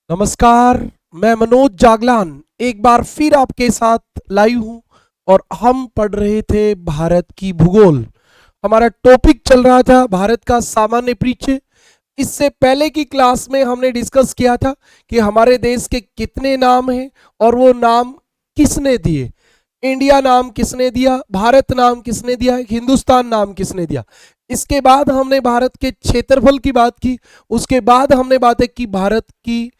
नमस्कार। मैं मनोज जागलान एक बार फिर आपके साथ लाइव हूं और हम पढ़ रहे थे भारत की भूगोल। हमारा टॉपिक चल रहा था भारत का सामान्य परिचय। इससे पहले की क्लास में हमने डिस्कस किया था कि हमारे देश के कितने नाम हैं और वो नाम किसने दिए। इंडिया नाम किसने दिया, भारत नाम किसने दिया, हिंदुस्तान नाम किसने दिया। इसके बाद हमने भारत के क्षेत्रफल की बात की। उसके बाद हमने बातें की भारत की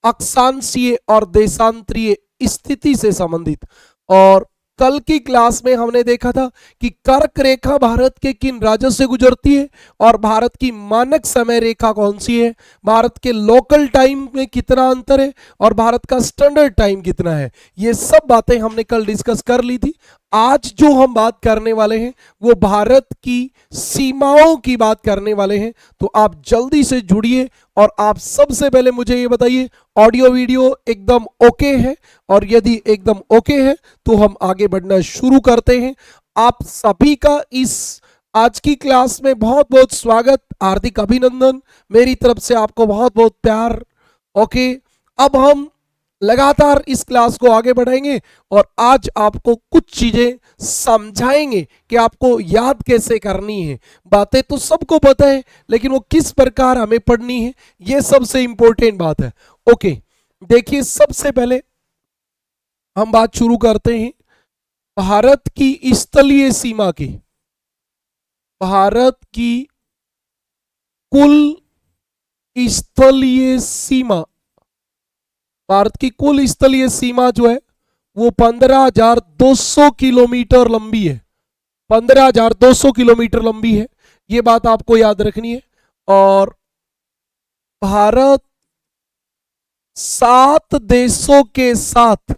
अक्षांशीय और देशांतरीय स्थिति से संबंधित। और कल की क्लास में हमने देखा था कि कर्क रेखा भारत के किन राज्यों से गुजरती है और भारत की मानक समय रेखा कौन सी है, भारत के लोकल टाइम में कितना अंतर है और भारत का स्टैंडर्ड टाइम कितना है। ये सब बातें हमने कल डिस्कस कर ली थी। आज जो हम बात करने वाले हैं वो भारत की सीमाओं की बात करने वाले हैं। तो आप जल्दी से जुड़िए और आप सबसे पहले मुझे ये बताइए ऑडियो वीडियो एकदम ओके है, और यदि एकदम ओके है तो हम आगे बढ़ना शुरू करते हैं। आप सभी का इस आज की क्लास में बहुत बहुत स्वागत, हार्दिक अभिनंदन मेरी तरफ से, आपको बहुत बहुत प्यार। ओके, अब हम लगातार इस क्लास को आगे बढ़ाएंगे और आज आपको कुछ चीजें समझाएंगे कि आपको याद कैसे करनी है। बातें तो सबको पता है लेकिन वो किस प्रकार हमें पढ़नी है, ये सबसे इंपॉर्टेंट बात है। ओके, देखिए सबसे पहले हम बात शुरू करते हैं भारत की स्थलीय सीमा की। भारत की कुल स्थलीय सीमा, भारत की कुल स्थलीय सीमा जो है वो 15,200 किलोमीटर लंबी है। 15,200 किलोमीटर लंबी है, ये बात आपको याद रखनी है। और भारत 7 देशों के साथ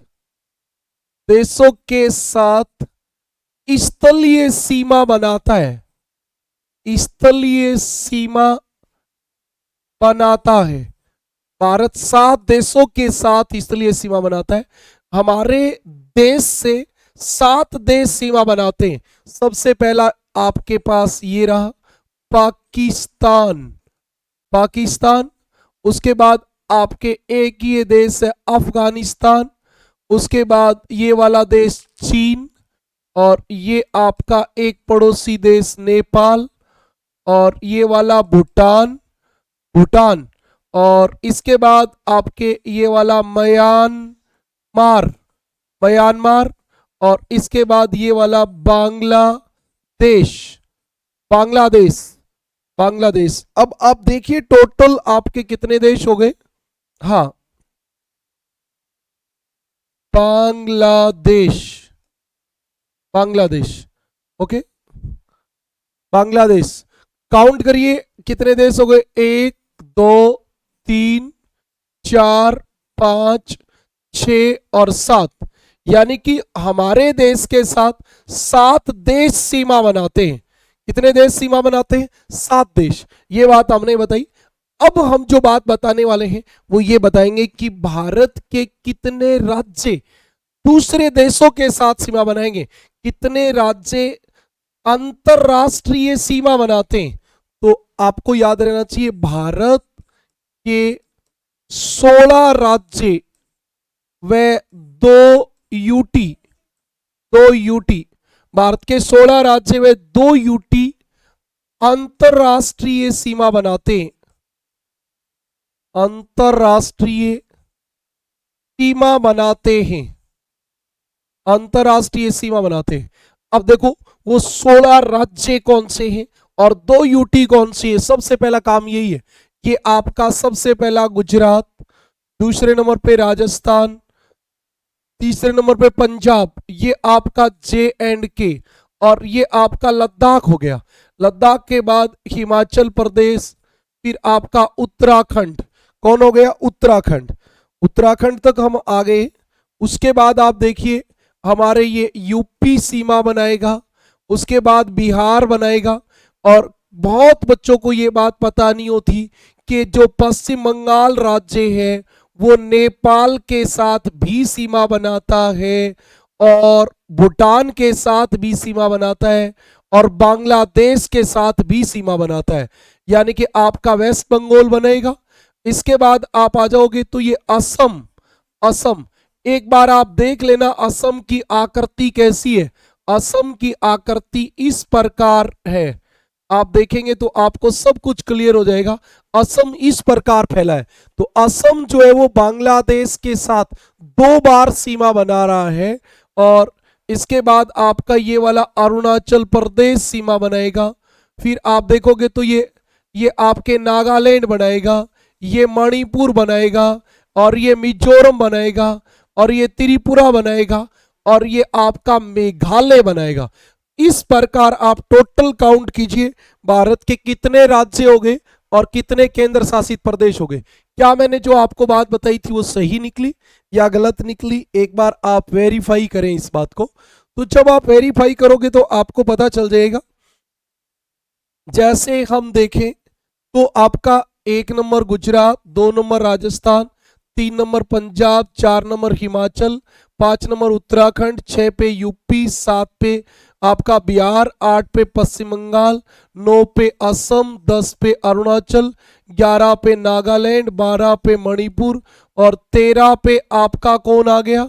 स्थलीय सीमा बनाता है। स्थलीय सीमा बनाता है। भारत 7 देशों के साथ स्थलीय सीमा बनाता है। हमारे देश से 7 देश सीमा बनाते हैं। सबसे पहला आपके पास ये रहा पाकिस्तान। पाकिस्तान, उसके बाद आपके एक ये देश है अफगानिस्तान, उसके बाद ये वाला देश चीन, और ये आपका एक पड़ोसी देश नेपाल, और ये वाला भूटान भूटान और इसके बाद आपके ये वाला म्यांमार म्यांमार, और इसके बाद ये वाला बांग्लादेश बांग्लादेश बांग्लादेश। अब आप देखिए टोटल आपके कितने देश हो गए। हाँ, बांग्लादेश बांग्लादेश ओके, बांग्लादेश। काउंट करिए कितने देश हो गए, 1 2 3 4 5 6 और 7। यानी कि हमारे देश के साथ 7 देश सीमा बनाते हैं। कितने देश सीमा बनाते हैं, 7 देश। ये बात हमने बताई। अब हम जो बात बताने वाले हैं वो ये बताएंगे कि भारत के कितने राज्य दूसरे देशों के साथ सीमा बनाएंगे, कितने राज्य अंतरराष्ट्रीय सीमा बनाते हैं। तो आपको याद रहना चाहिए भारत के 16 राज्य व 2 यूटी, भारत के 16 राज्य व 2 यूटी अंतरराष्ट्रीय सीमा बनाते हैं। अंतरराष्ट्रीय सीमा बनाते हैं, अंतरराष्ट्रीय सीमा बनाते हैं। अब देखो वो 16 राज्य कौन से हैं और 2 यूटी कौन सी है। सबसे पहला काम यही है, ये आपका सबसे पहला गुजरात, दूसरे नंबर पे राजस्थान, तीसरे नंबर पे पंजाब, ये आपका J&K, और ये आपका लद्दाख हो गया। लद्दाख के बाद हिमाचल प्रदेश, फिर आपका उत्तराखंड। कौन हो गया, उत्तराखंड। उत्तराखंड तक हम आ गए। उसके बाद आप देखिए हमारे ये यूपी सीमा बनाएगा, उसके बाद बिहार बनाएगा। और बहुत बच्चों को ये बात पता नहीं होती कि जो पश्चिम बंगाल राज्य है वो नेपाल के साथ भी सीमा बनाता है, और भूटान के साथ भी सीमा बनाता है, और बांग्लादेश के साथ भी सीमा बनाता है। यानी कि आपका वेस्ट बंगाल बनेगा, इसके बाद आप आ जाओगे तो ये असम। असम एक बार आप देख लेना असम की आकृति कैसी है। असम की आकृति इस प्रकार है, आप देखेंगे तो आपको सब कुछ क्लियर हो जाएगा। असम इस प्रकार फैला है, तो असम जो है वो बांग्लादेश के साथ 2 बार सीमा बना रहा है। और इसके बाद आपका ये वाला अरुणाचल प्रदेश सीमा बनाएगा। फिर आप देखोगे तो ये आपके नागालैंड बनाएगा, ये मणिपुर बनाएगा, और ये मिजोरम बनाएगा, और ये त्रिपुरा बनाएगा, और ये आपका मेघालय बनाएगा। इस प्रकार आप टोटल काउंट कीजिए भारत के कितने राज्य हो गए और कितने केंद्र शासित प्रदेश हो गए। क्या मैंने जो आपको बात बताई थी वो सही निकली या गलत निकली? एक बार आप वेरीफाई करें इस बात को। तो जब आप वेरीफाई करोगे तो आपको पता चल जाएगा। जैसे हम देखें तो आपका 1 number Gujarat, 2 number Rajasthan, 3 number Punjab, 4 number Himachal, 5 number Uttarakhand, 6 पे यूपी, 7 पे आपका बिहार, 8 पे पश्चिम बंगाल, 9 पे असम, 10 पे अरुणाचल, 11 पे नागालैंड, 12 पे मणिपुर, और 13 पे आपका कौन आ गया?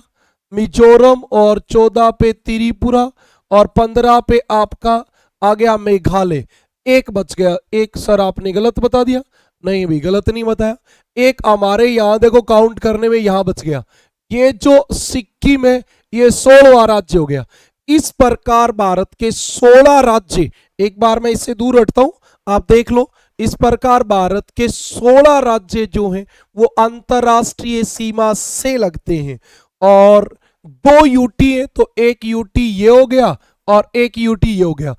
मिजोरम, और 14 पे त्रिपुरा, और 15 पे आपका आ गया मेघालय। एक बच गया, एक सर आपने गलत बता दिया। नहीं भी गलत नहीं बताया, एक हमारे यहां देखो काउंट करने में यहां बच गया। ये जो सिक्किम है ये 16वां राज्य हो गया। इस प्रकार भारत के 16 राज्य, एक बार मैं इससे दूर हटता हूं, आप देख लो। इस प्रकार भारत के 16 राज्य जो हैं वो अंतरराष्ट्रीय सीमा से लगते हैं। और 2 यूटी है, तो एक यूटी ये हो गया और एक यूटी ये हो गया।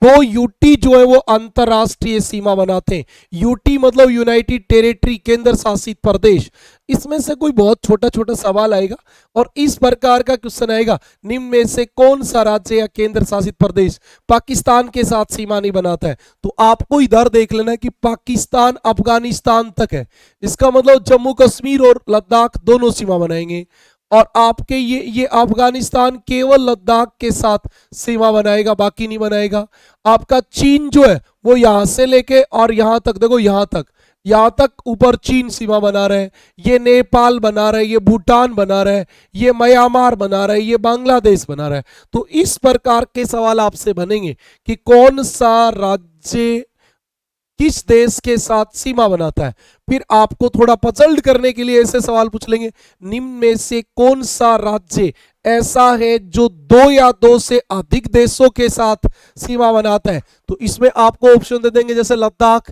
2 यूटी जो है वो अंतरराष्ट्रीय सीमा बनाते हैं। यूटी मतलब यूनाइटेड टेरिटरी, केंद्र शासित प्रदेश। इसमें से कोई बहुत छोटा छोटा सवाल आएगा और इस प्रकार का क्वेश्चन आएगा, निम्न में से कौन सा राज्य या केंद्र शासित प्रदेश पाकिस्तान के साथ सीमा नहीं बनाता है? तो आपको इधर देख लेना है कि पाकिस्तान अफगानिस्तान तक है, इसका मतलब जम्मू कश्मीर और लद्दाख दोनों सीमा बनाएंगे। और आपके ये अफगानिस्तान केवल लद्दाख के साथ सीमा बनाएगा, बाकी नहीं बनाएगा। आपका चीन जो है वो यहां से लेके और यहां तक, देखो यहां तक ऊपर चीन सीमा बना रहे हैं, ये नेपाल बना रहे हैं, ये भूटान बना रहे हैं, ये म्यांमार बना रहे हैं, ये बांग्लादेश बना रहा है। तो इस प्रकार के सवाल आपसे बनेंगे कि कौन सा राज्य किस देश के साथ सीमा बनाता है। फिर आपको थोड़ा पजल्ड करने के लिए ऐसे सवाल पूछ लेंगे, निम्न में से कौन सा राज्य ऐसा है जो 2 या 2 से अधिक देशों के साथ सीमा बनाता है? तो इसमें आपको ऑप्शन दे देंगे, जैसे लद्दाख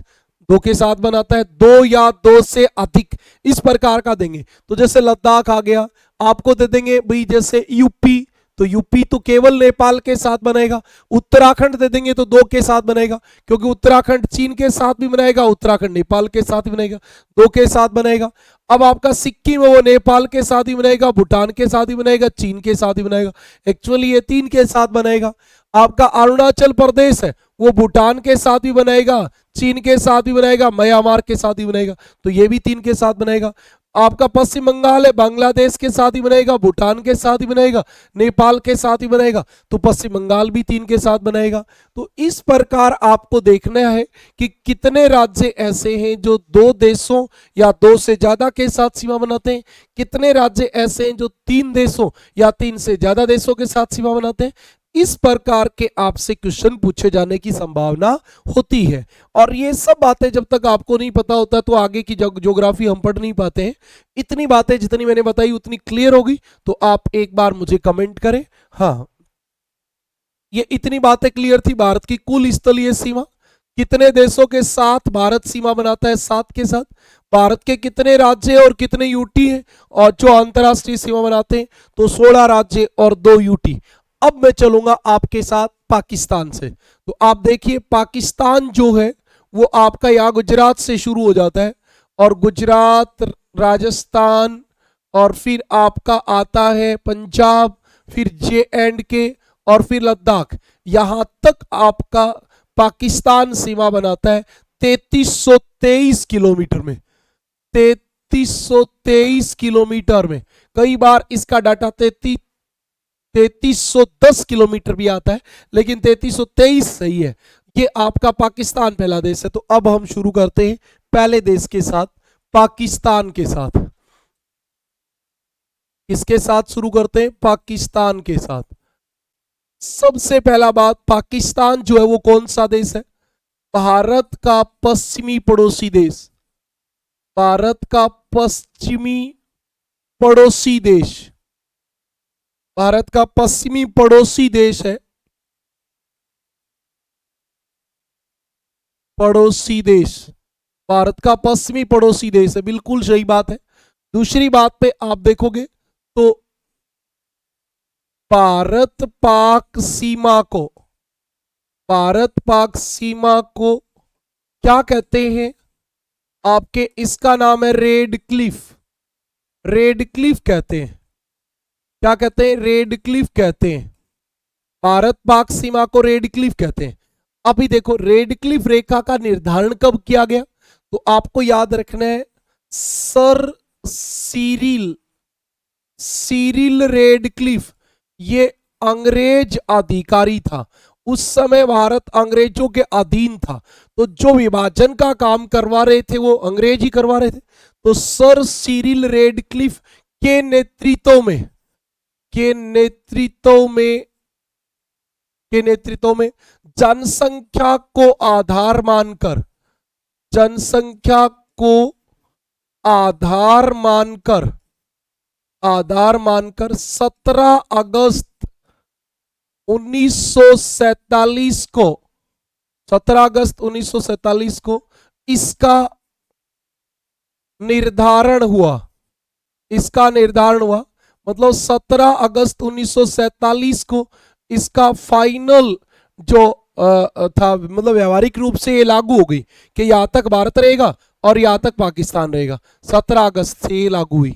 2 के साथ बनाता है, 2 या 2 से अधिक, इस प्रकार का देंगे। तो जैसे लद्दाख आ गया, आपको दे देंगे भाई जैसे यूपी, तो यूपी तो केवल नेपाल के साथ बनेगा। उत्तराखंड दे देंगे तो 2 के साथ बनेगा, क्योंकि उत्तराखंड चीन के साथ भी बनेगा, उत्तराखंड नेपाल के साथ भी बनेगा, 2 के साथ बनेगा। अब आपका सिक्किम है वो नेपाल के साथ ही बनेगा, भूटान के साथ ही बनेगा, चीन के साथ ही बनेगा। एक्चुअली ये 3 के साथ बनेगा। आपका अरुणाचल प्रदेश है वो भूटान के साथ भी बनेगा, चीन के साथ भी बनेगा, म्यांमार के साथ ही बनेगा, तो ये भी 3 के साथ बनेगा। आपका पश्चिम बंगाल है बांग्लादेश के साथ ही बनेगा, भूटान के साथ ही बनेगा, नेपाल के साथ ही बनेगा, तो पश्चिम बंगाल भी 3 के साथ बनेगा। तो इस प्रकार आपको देखना है कि कितने राज्य ऐसे हैं जो 2 देशों या 2 से ज्यादा के साथ सीमा बनाते हैं, कितने राज्य ऐसे हैं जो 3 देशों या 3 से ज्यादा देशों के साथ सीमा बनाते हैं। इस प्रकार के आपसे क्वेश्चन पूछे जाने की संभावना होती है। और ये सब बातें जब तक आपको नहीं पता होता तो आगे की ज्योग्राफी हम पढ़ नहीं पाते हैं। इतनी बातें जितनी मैंने बताई उतनी क्लियर होगी तो आप एक बार मुझे कमेंट करें। हाँ, ये इतनी बातें क्लियर थी। भारत की कुल स्थलीय सीमा, कितने देशों के साथ भारत सीमा बनाता है? 7 के साथ। भारत के कितने राज्य और कितने यूटी हैं और जो अंतरराष्ट्रीय सीमा बनाते हैं? तो 16 राज्य और 2 यूटी। अब मैं चलूंगा आपके साथ पाकिस्तान से। तो आप देखिए पाकिस्तान जो है वो आपका यहाँ गुजरात से शुरू हो जाता है और गुजरात, राजस्थान और फिर आपका आता है पंजाब, फिर JNK और फिर लद्दाख, यहां तक आपका पाकिस्तान सीमा बनाता है 3323 किलोमीटर में। 3323 किलोमीटर में, कई बार इसका डाटा 3310 किलोमीटर भी आता है, लेकिन 3323 सही है। ये आपका पाकिस्तान पहला देश है। तो अब हम शुरू करते हैं पहले देश के साथ, पाकिस्तान के साथ। किसके साथ शुरू करते हैं? पाकिस्तान के साथ। सबसे पहला बात, पाकिस्तान जो है वो कौन सा देश है? भारत का पश्चिमी पड़ोसी देश। भारत का पश्चिमी पड़ोसी देश। भारत का पश्चिमी पड़ोसी देश है। पड़ोसी देश, भारत का पश्चिमी पड़ोसी देश है, बिल्कुल सही बात है। दूसरी बात पे आप देखोगे तो भारत पाक सीमा को, भारत पाक सीमा को क्या कहते हैं आपके? इसका नाम है रेड क्लिफ। रेड क्लिफ कहते हैं। क्या कहते हैं? रेड क्लिफ कहते हैं। भारत पाक सीमा को रेड क्लिफ कहते हैं। अभी देखो, रेड क्लिफ रेखा का निर्धारण कब किया गया? तो आपको याद रखना है, sir Cyril, Cyril red Cliff, ये अंग्रेज अधिकारी था। उस समय भारत अंग्रेजों के अधीन था, तो जो विभाजन का काम करवा रहे थे वो अंग्रेज ही करवा रहे थे। तो सर सीरिल रेड क्लिफ के नेतृत्व में, के नेतृत्व में, के नेतृत्व में जनसंख्या को आधार मानकर, जनसंख्या को आधार मानकर, आधार मानकर 17 अगस्त 1947 को, 17 अगस्त 1947 को इसका निर्धारण हुआ। इसका निर्धारण हुआ, मतलब 17 अगस्त 1947 को इसका फाइनल जो था, मतलब व्यवहारिक रूप से ये लागू हो गई कि यहां तक भारत रहेगा और यहां तक पाकिस्तान रहेगा। 17 अगस्त से ये लागू हुई।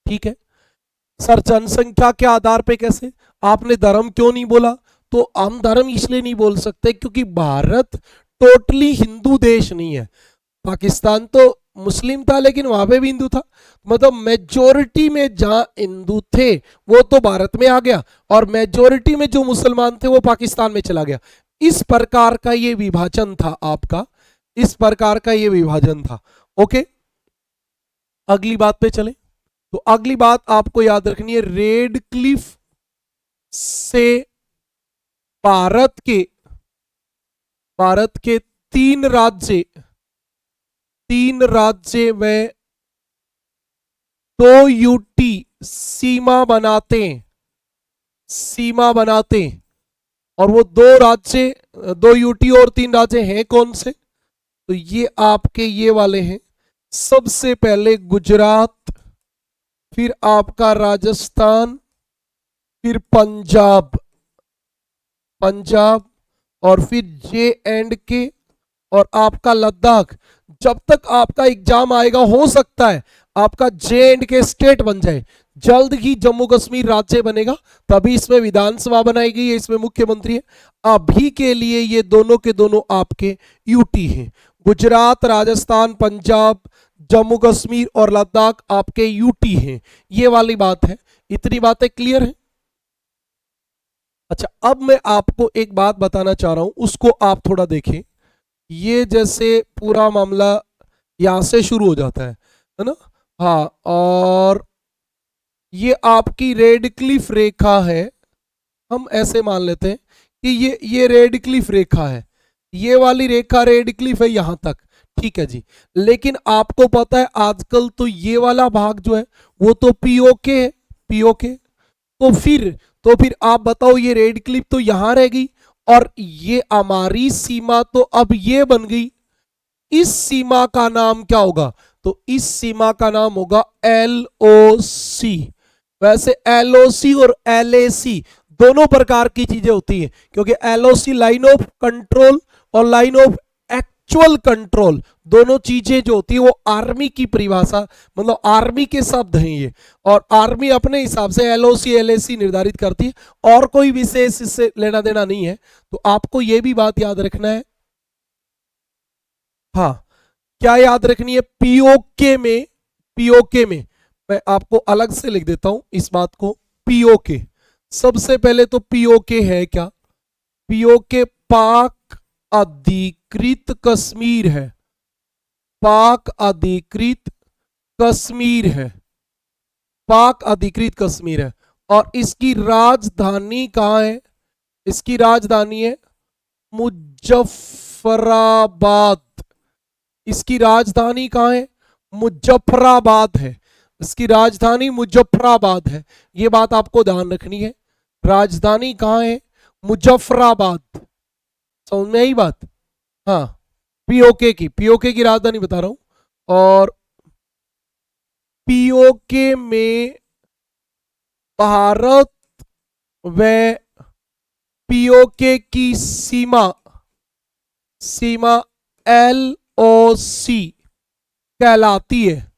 ठीक है सर, जनसंख्या के आधार पे कैसे? आपने धर्म क्यों नहीं बोला? तो हम धर्म इसलिए नहीं बोल सकते क्योंकि भारत टोटली हिंदू देश नहीं है। पाकिस्तान तो मुस्लिम था लेकिन वहां पे भी हिंदू था, मतलब मेजोरिटी में जहां हिंदू थे वो तो भारत में आ गया और मेजोरिटी में जो मुसलमान थे वो पाकिस्तान में चला गया। इस प्रकार का ये विभाजन था आपका, इस प्रकार का ये विभाजन था। ओके, अगली बात पे चले। तो अगली बात आपको याद रखनी है, रेड क्लिफ से भारत के, भारत के 3 राज्य, 3 राज्य में 2 यूटी सीमा बनाते हैं, सीमा बनाते हैं। और वो 2 राज्य, 2 यूटी और 3 राज्य हैं कौन से? तो ये आपके ये वाले हैं। सबसे पहले गुजरात, फिर आपका राजस्थान, फिर पंजाब, पंजाब, और फिर J&K और आपका लद्दाख। जब तक आपका एग्जाम आएगा हो सकता है आपका J&K स्टेट बन जाए, जल्द ही जम्मू कश्मीर राज्य बनेगा, तभी इसमें विधानसभा बनाई गई है, इसमें मुख्यमंत्री है। अभी के लिए ये दोनों के दोनों आपके यूटी हैं। गुजरात, राजस्थान, पंजाब, जम्मू कश्मीर और लद्दाख आपके यूटी हैं। ये वाली बात है। इतनी बातें क्लियर है? अच्छा, अब मैं आपको एक बात बताना चाह रहा हूं, उसको आप थोड़ा देखें। ये जैसे पूरा मामला यहां से शुरू हो जाता है ना? हाँ, और ये आपकी रेड क्लिफ रेखा है। हम ऐसे मान लेते हैं कि ये रेड क्लिफ रेखा है, ये वाली रेखा रेड क्लिफ है यहां तक। ठीक है जी, लेकिन आपको पता है आजकल तो ये वाला भाग जो है वो तो पीओके है, पीओके। तो फिर आप बताओ, ये रेड क्लिफ तो यहां रह गई और ये हमारी सीमा तो अब ये बन गई। इस सीमा का नाम क्या होगा? तो इस सीमा का नाम होगा LOC। वैसे LOC और LAC दोनों प्रकार की चीजें होती हैं, क्योंकि LOC लाइन ऑफ कंट्रोल और लाइन ऑफ एक्चुअल कंट्रोल, दोनों चीजें जो होती है वो आर्मी की परिभाषा, मतलब आर्मी के शब्द हैं ये, और आर्मी अपने हिसाब से LOC LAC निर्धारित करती है और कोई विशेष इससे लेना देना नहीं है। तो आपको ये भी बात याद रखना है। हाँ, क्या याद रखनी है? पीओके में, पीओके में मैं आपको अलग से लिख देता हूं इस बात को। पीओके, सबसे पहले तो पीओके है क्या? पीओके पाक अधिकृत कश्मीर है। पाक अधिकृत कश्मीर है, पाक अधिकृत कश्मीर है। और इसकी राजधानी कहाँ है? इसकी राजधानी है मुजफ्फराबाद। इसकी राजधानी कहाँ है? मुजफ्फराबाद है। इसकी राजधानी मुजफ्फराबाद है, ये बात आपको ध्यान रखनी है। राजधानी कहाँ है? मुजफ्फराबाद। समझ में आई बात? हाँ, पीओके की राजधानी बता रहा हूं। और पीओके में भारत व पीओके की सीमा एलओसी कहलाती है।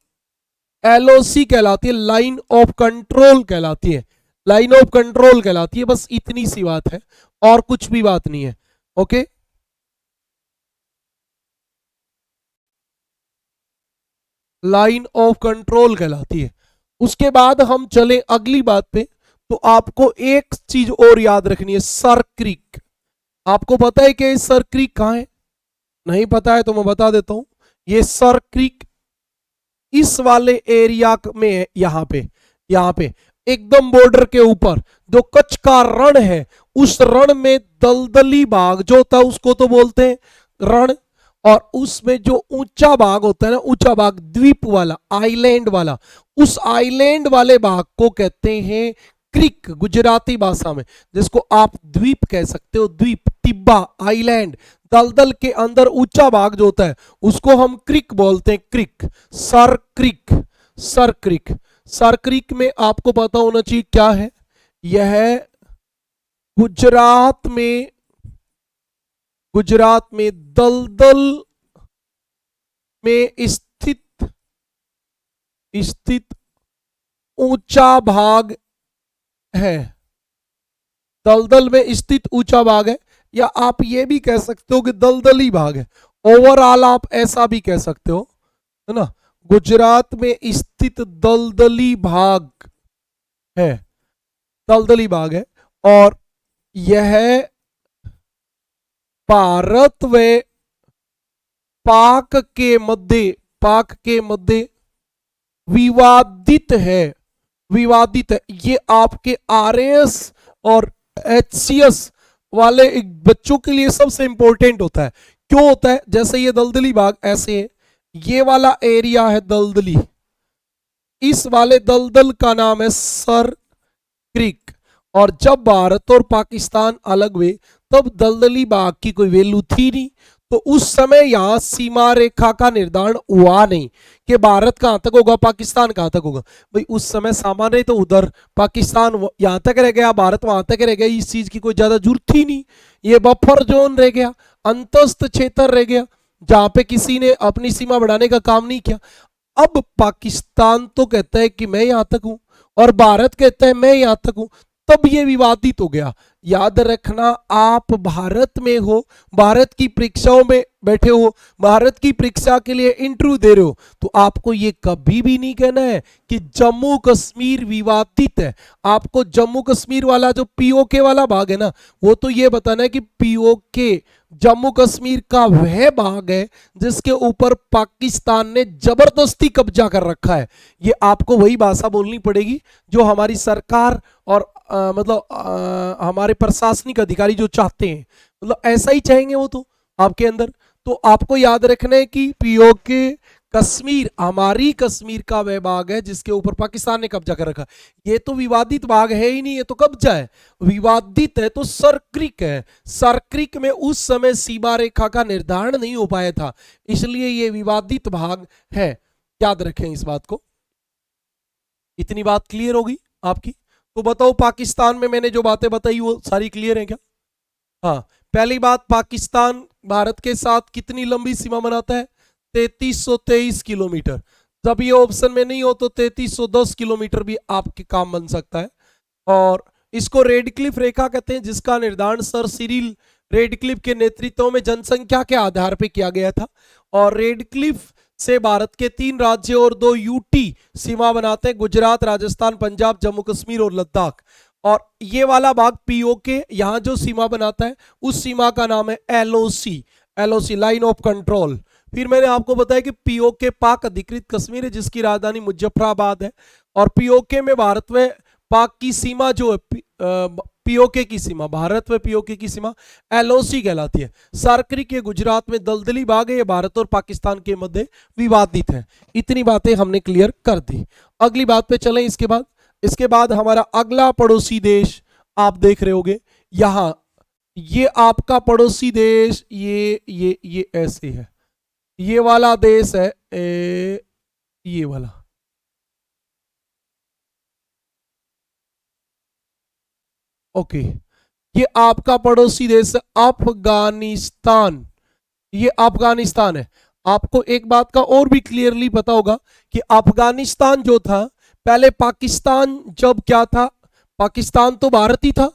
एलओसी कहलाती है, लाइन ऑफ कंट्रोल कहलाती है। लाइन ऑफ कंट्रोल कहलाती है। बस इतनी सी बात है और कुछ भी बात नहीं है। ओके, लाइन ऑफ कंट्रोल कहलाती है। उसके बाद हम चले अगली बात पे। तो आपको एक चीज और याद रखनी है, सर क्रीक। आपको पता है कि सर क्रीक कहां है? नहीं पता है तो मैं बता देता हूं। ये सर क्रीक इस वाले एरिया में है, यहां पे एकदम बॉर्डर के ऊपर जो कच्छ का रण है, उस रण में दलदली भाग जो होता है उसको तो बोलते हैं रण। और उसमें जो ऊंचा भाग होता है ना, ऊंचा भाग द्वीप वाला, आइलैंड वाला, उस आइलैंड वाले भाग को कहते हैं क्रिक गुजराती भाषा में, जिसको आप द्वीप कह सकते हो। द्वीप, टिब्बा, आइलैंड, दलदल के अंदर ऊंचा भाग जो होता है उसको हम क्रिक बोलते हैं। क्रिक, सर क्रिक, सर क्रिक। सर क्रिक में आपको पता होना चाहिए क्या है। यह गुजरात में दलदल में स्थित ऊंचा भाग है। दलदल में स्थित ऊंचा भाग है, या आप ये भी कह सकते हो कि दलदली भाग है। ओवरऑल आप ऐसा भी कह सकते हो, है ना। गुजरात में स्थित दलदली भाग है, दलदली भाग है। और यह भारत व पाक के मध्य विवादित है। ये आपके आरएएस और एचसीएस वाले बच्चों के लिए सबसे इंपॉर्टेंट होता है। क्यों होता है? जैसे ये दलदली भाग ऐसे है, ये वाला एरिया है दलदली, इस वाले दलदल का नाम है सर क्रीक। और जब भारत और पाकिस्तान अलग हुए तब दलदली भाग की कोई वैल्यू थी नहीं, तो उस समय यहां सीमा रेखा का निर्धारण हुआ नहीं कि भारत कहां तक होगा, पाकिस्तान कहां तक होगा। भाई उस समय सामान्य तो उधर पाकिस्तान यहां तक रह गया, भारत वहां तक रह गया, इस चीज की कोई ज्यादा जरूरत ही नहीं। ये बफर जोन रह गया, अंतस्थ क्षेत्र रह गया, जहां पे किसी ने अपनी सीमा बढ़ाने का काम नहीं किया। अब पाकिस्तान तो कहता है कि मैं यहां तक हूं और भारत कहता है मैं यहां तक हूं, तब ये विवादित हो गया। याद रखना, आप भारत में हो, भारत की परीक्षाओं में बैठे हो, भारत की परीक्षा के लिए इंटरव्यू दे रहे हो, तो आपको ये कभी भी नहीं कहना है कि जम्मू कश्मीर विवादित है। आपको जम्मू कश्मीर वाला जो पीओके वाला भाग है ना, वो तो ये बताना है कि पीओके जम्मू कश्मीर का वह भाग है जिसके ऊपर पाकिस्तान ने जबरदस्ती कब्जा कर रखा है। ये आपको वही भाषा बोलनी पड़ेगी जो हमारी सरकार और हमारे प्रशासनिक अधिकारी जो चाहते हैं, मतलब ऐसा ही चाहेंगे वो तो आपके अंदर। तो आपको याद रखना है कि पीओके कश्मीर हमारी कश्मीर का वह भाग है जिसके ऊपर पाकिस्तान ने कब्जा कर रखा। ये तो विवादित भाग है ही नहीं, ये तो कब्जा है। विवादित है तो सरक्रिक है। सरक्रिक में उस समय सीमा रेखा का निर्धारण नहीं हो पाया था, इसलिए ये विवादित भाग है। याद रखें इस बात को। इतनी बात क्लियर होगी आपकी? तो बताओ, पाकिस्तान में मैंने जो बातें बताई वो सारी क्लियर है क्या? हाँ, पहली बात, पाकिस्तान भारत के साथ कितनी लंबी सीमा बनाता है? 3323 किलोमीटर। जब ये ऑप्शन में नहीं हो तो 3310 किलोमीटर भी आपके काम बन सकता है। और इसको रेडक्लिफ रेखा कहते हैं, जिसका निर्धारण सर सिरिल रेडक्लिफ के नेतृत्व में जनसंख्या के आधार पर किया गया था। और रेडक्लिफ से भारत के 3 राज्य और 2 यूटी सीमा बनाते हैं, गुजरात, राजस्थान, पंजाब, जम्मू कश्मीर और लद्दाख। और ये वाला भाग पीओके यहां जो सीमा बनाता है उस सीमा का नाम है एलओसी, लाइन ऑफ कंट्रोल। फिर मैंने आपको बताया कि पीओके पाक अधिकृत कश्मीर है जिसकी राजधानी मुजफ्फराबाद है, और पीओके में भारत व पाक की सीमा जो है, पीओके की सीमा, भारत व पीओके की सीमा एलओसी कहलाती है। सार्करिक ये गुजरात में दलदली भाग है, ये भारत और पाकिस्तान के मध्य विवादित है। इतनी बातें हमने क्लियर कर दी। अगली बात पे चलें। इसके बाद हमारा अगला पड़ोसी देश आप देख रहे होगे यहां, ये आपका पड़ोसी देश, ये ऐसे है, ये वाला देश है, ये वाला, ओके। ये आपका पड़ोसी देश है अफगानिस्तान, ये अफगानिस्तान है। आपको एक बात का और भी क्लियरली पता होगा कि अफगानिस्तान जो था, पहले पाकिस्तान जब क्या था, पाकिस्तान तो भारत ही था,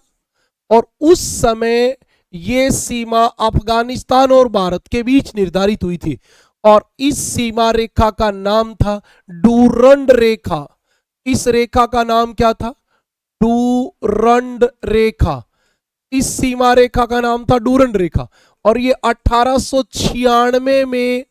और उस समय ये सीमा अफगानिस्तान और भारत के बीच निर्धारित हुई थी, और इस सीमा रेखा का नाम था डूरंड रेखा। इस रेखा का नाम क्या था? डूरंड रेखा। इस सीमा रेखा का नाम था डूरंड रेखा, और ये 1896 में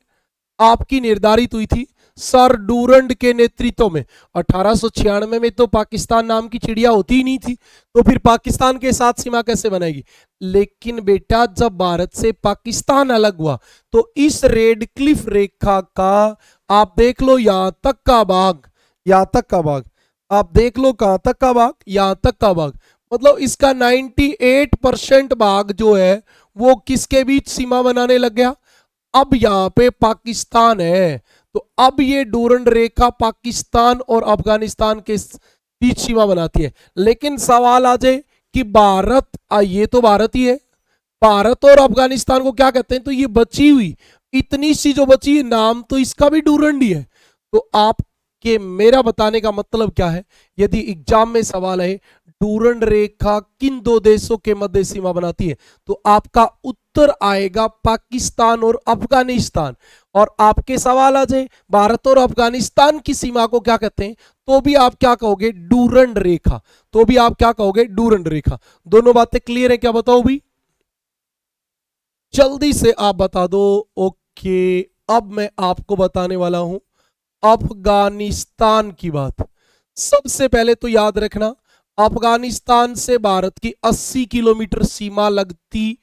आपकी निर्धारित हुई थी सर डूरंड के नेतृत्व में। 1896 में तो पाकिस्तान नाम की चिड़िया होती ही नहीं थी, तो फिर पाकिस्तान के साथ सीमा कैसे बनाएगी? लेकिन बेटा जब भारत से पाकिस्तान अलग हुआ तो इस रेड क्लिफ रेखा का आप देख लो यहां तक का भाग, यहां तक का भाग आप देख लो, कहां तक का भाग, यहां तक का भाग, मतलब इसका 98% भाग जो है वो किसके बीच सीमा बनाने लग गया? अब यहां पे पाकिस्तान है, तो अब ये डूरंड रेखा पाकिस्तान और अफगानिस्तान के बीच सीमा बनाती है। लेकिन सवाल आ जाए कि भारत, ये तो भारत ही है, भारत और अफगानिस्तान को क्या कहते हैं? तो ये बची हुई इतनी सी जो बची है, नाम तो इसका भी डूरंड ही है। तो आप के मेरा बताने का मतलब क्या है, यदि एग्जाम में सवाल है डूरंड रेखा किन दो देशों के मध्य सीमा बनाती है, तो आपका उत्तर आएगा पाकिस्तान और अफगानिस्तान। और आपके सवाल आ जाए भारत और अफगानिस्तान की सीमा को क्या कहते हैं, तो भी आप क्या कहोगे? डूरंड रेखा। तो भी आप क्या कहोगे? डूरंड रेखा। दोनों बातें क्लियर है क्या? बताओ भी, जल्दी से आप बता दो। ओके, अब मैं आपको बताने वाला हूं अफगानिस्तान की बात। सबसे पहले तो याद रखना, अफगानिस्तान से भारत की 80 किलोमीटर सीमा लगती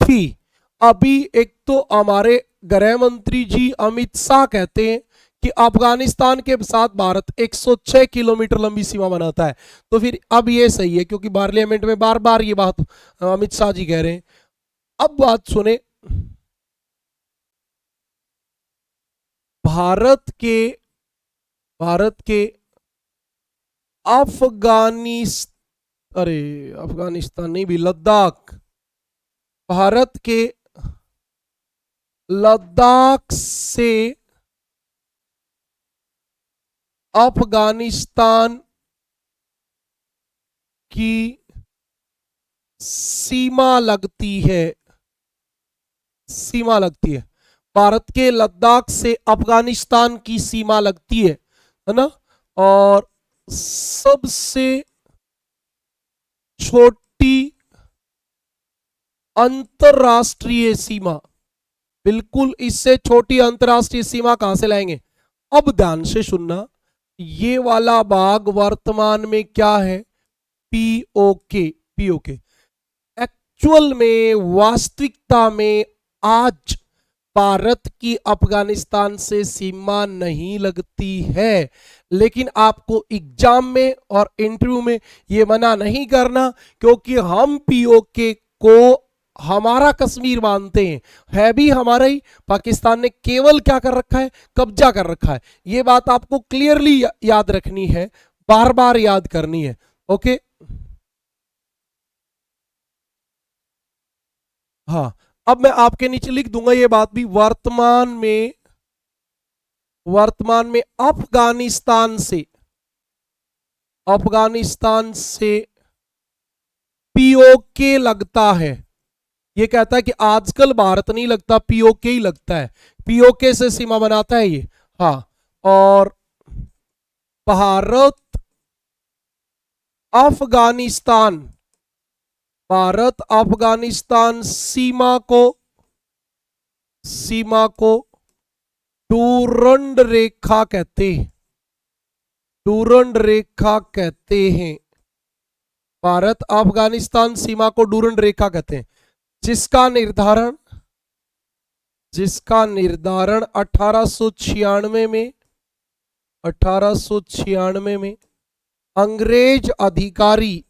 थी। अभी एक तो हमारे गृह मंत्री जी अमित शाह कहते हैं कि अफगानिस्तान के साथ भारत 106 किलोमीटर लंबी सीमा बनाता है। तो फिर अब ये सही है, क्योंकि पार्लियामेंट में बार बार ये बात अमित शाह जी कह रहे हैं। अब बात सुने, भारत के भारत के अफगानिस्तान, अरे अफगानिस्तान नहीं भी, लद्दाख, भारत के लद्दाख से अफगानिस्तान की सीमा लगती है, सीमा लगती है। भारत के लद्दाख से अफगानिस्तान की सीमा लगती है ना? और सबसे छोटी अंतरराष्ट्रीय सीमा, बिल्कुल इससे छोटी अंतरराष्ट्रीय सीमा कहां से लाएंगे? अब ध्यान से सुनना, ये वाला भाग वर्तमान में क्या है? पीओके। पीओके एक्चुअल में, वास्तविकता में आज भारत की अफगानिस्तान से सीमा नहीं लगती है। लेकिन आपको एग्जाम में और इंटरव्यू में ये मना नहीं करना, क्योंकि हम पीओके को हमारा कश्मीर मानते हैं, है भी हमारा ही। पाकिस्तान ने केवल क्या कर रखा है? कब्जा कर रखा है। ये बात आपको क्लियरली याद रखनी है, बार बार याद करनी है। ओके, हाँ। अब मैं आपके नीचे लिख दूंगा ये बात भी, वर्तमान में अफगानिस्तान से पीओके लगता है। ये कहता है कि आजकल भारत नहीं लगता, पीओके ही लगता है, पीओके से सीमा बनाता है ये। हाँ, और भारत अफगानिस्तान भारत अफगानिस्तान सीमा को सीमा को डूरंड रेखा कहते हैं, डूरंड रेखा कहते हैं। भारत अफगानिस्तान सीमा को डूरंड रेखा कहते हैं, जिसका निर्धारण 1896 में 1896 में अंग्रेज अधिकारी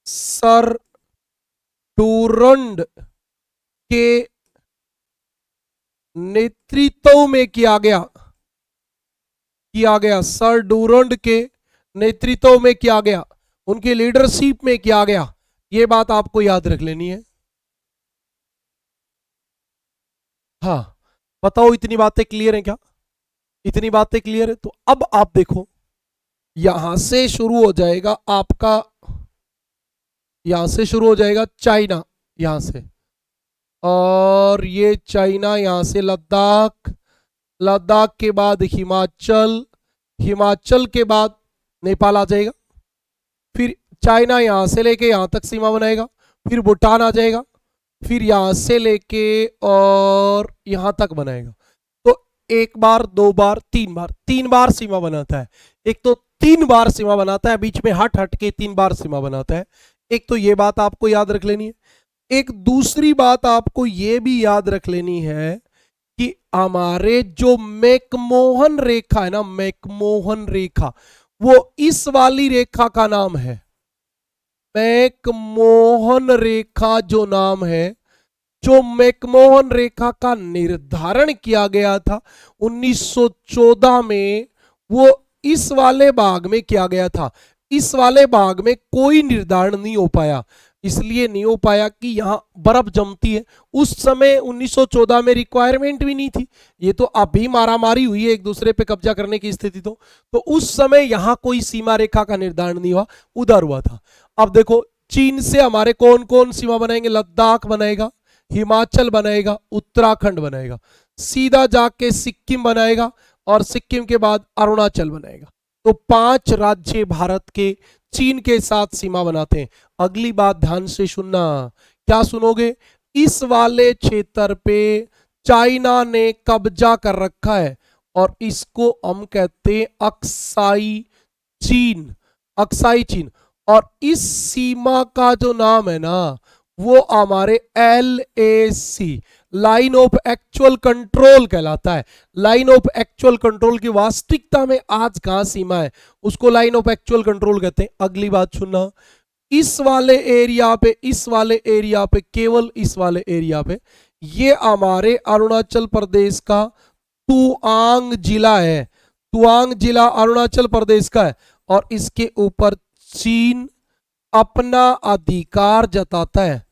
सर डूरंड के नेतृत्व में किया गया, सर डूरंड के नेतृत्व में किया गया, उनकी लीडरशिप में किया गया। ये बात आपको याद रख लेनी है। हाँ, बताओ इतनी बातें क्लियर हैं क्या? इतनी बातें क्लियर है? तो अब आप देखो, यहां से शुरू हो जाएगा आपका, यहां से शुरू हो जाएगा चाइना, यहां से, और ये चाइना, यहां से लद्दाख, लद्दाख के बाद हिमाचल, हिमाचल के बाद नेपाल आ जाएगा, फिर चाइना यहां से लेके यहां तक सीमा बनाएगा, फिर भूटान आ जाएगा, फिर यहां से लेके और यहां तक बनाएगा। तो एक बार, दो बार, तीन बार सीमा बनाता है। एक तो 3 बार सीमा बनाता है, बीच में हट हट के 3 बार सीमा बनाता है। एक तो ये बात आपको याद रख लेनी है। एक दूसरी बात आपको ये भी याद रख लेनी है कि हमारे जो मैकमोहन रेखा है ना, मैकमोहन रेखा, वो इस वाली रेखा का नाम है। मैकमोहन रेखा जो नाम है, जो मैकमोहन रेखा का निर्धारण किया गया था 1914 में, वो इस वाले भाग में किया गया था। इस वाले भाग में कोई निर्धारण नहीं हो पाया, इसलिए नहीं हो पाया कि यहां बर्फ जमती है। उस समय 1914 में रिक्वायरमेंट भी नहीं थी, ये तो अभी मारामारी हुई है एक दूसरे पे कब्जा करने की स्थिति। तो उस समय यहां कोई सीमा रेखा का निर्धारण नहीं हुआ, उधर हुआ था। अब देखो, चीन से हमारे कौन कौन सीमा बनाएंगे? लद्दाख बनाएगा, हिमाचल बनाएगा, उत्तराखंड बनाएगा, सीधा जाके सिक्किम बनाएगा, और सिक्किम के बाद अरुणाचल बनाएगा। तो 5 राज्य भारत के चीन के साथ सीमा बनाते हैं। अगली बात ध्यान से सुनना, क्या सुनोगे? इस वाले क्षेत्र पे चाइना ने कब्जा कर रखा है, और इसको हम कहते हैं अक्साई चीन, अक्साई चीन। और इस सीमा का जो नाम है ना, वो हमारे LAC, line of actual control कहलाता है। लाइन ऑफ एक्चुअल कंट्रोल की वास्तविकता में आज कहां सीमा है, उसको लाइन ऑफ एक्चुअल कंट्रोल कहते हैं। अगली बात सुनना, इस वाले एरिया पे, इस वाले एरिया पे, केवल इस वाले एरिया पे, ये हमारे अरुणाचल प्रदेश का तुआंग जिला है। तुआंग जिला अरुणाचल प्रदेश का है, और इसके ऊपर चीन अपना अधिकार जताता है,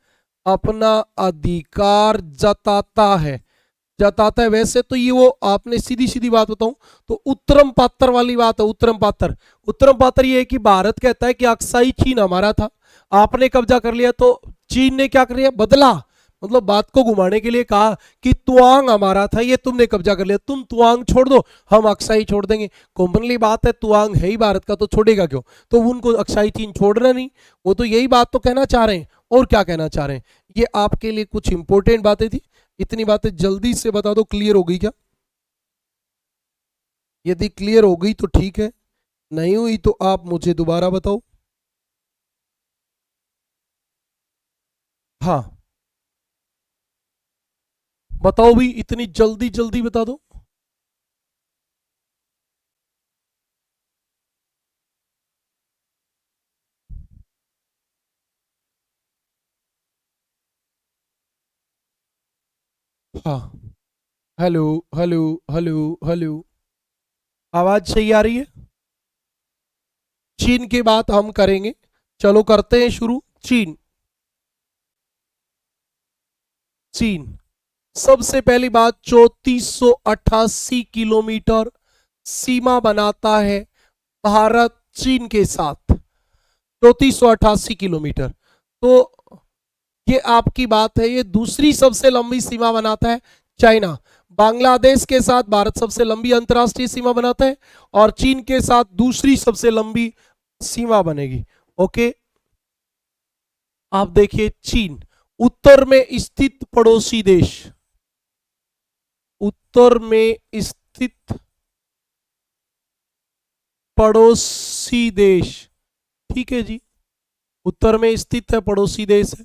अपना अधिकार जताता है। वैसे तो ये, वो आपने सीधी सीधी बात बताऊं तो उत्तरम पात्र वाली बात है। उत्तरम पात्र ये है कि भारत कहता है कि अक्साई चीन हमारा था, आपने कब्जा कर लिया, तो चीन ने क्या कर लिया? बदला, मतलब बात को घुमाने के लिए कहा कि तुआंग हमारा था, ये तुमने कब्जा कर लिया, तुम तुआंग छोड़ दो, हम अक्साई छोड़ देंगे। कॉमनली बात है, तुआंग है ही भारत का, तो छोड़ेगा क्यों? तो उनको अक्साई चीन छोड़ना नहीं, वो तो यही बात तो कहना चाह रहे हैं। और क्या कहना चाह रहे हैं? ये आपके लिए कुछ इंपॉर्टेंट बातें थी, इतनी बातें जल्दी से बता दो। क्लियर हो गई क्या? यदि क्लियर हो गई तो ठीक है, नहीं हुई तो आप मुझे दोबारा बताओ। हाँ, बताओ भी, इतनी जल्दी जल्दी बता दो। हाँ, हेलो, हेलो, हेलो, हेलो, आवाज सही आ रही है? चीन की बात हम करेंगे, चलो करते हैं शुरू। चीन, चीन सबसे पहली बात, 3488 किलोमीटर सीमा बनाता है भारत चीन के साथ। 3488 किलोमीटर, तो ये आपकी बात है। ये दूसरी सबसे लंबी सीमा बनाता है चाइना। बांग्लादेश के साथ भारत सबसे लंबी अंतर्राष्ट्रीय सीमा बनाता है, और चीन के साथ दूसरी सबसे लंबी सीमा बनेगी। ओके, आप देखिए चीन, उत्तर में स्थित पड़ोसी देश, उत्तर में स्थित पड़ोसी देश, ठीक है जी, उत्तर में स्थित है, पड़ोसी देश है,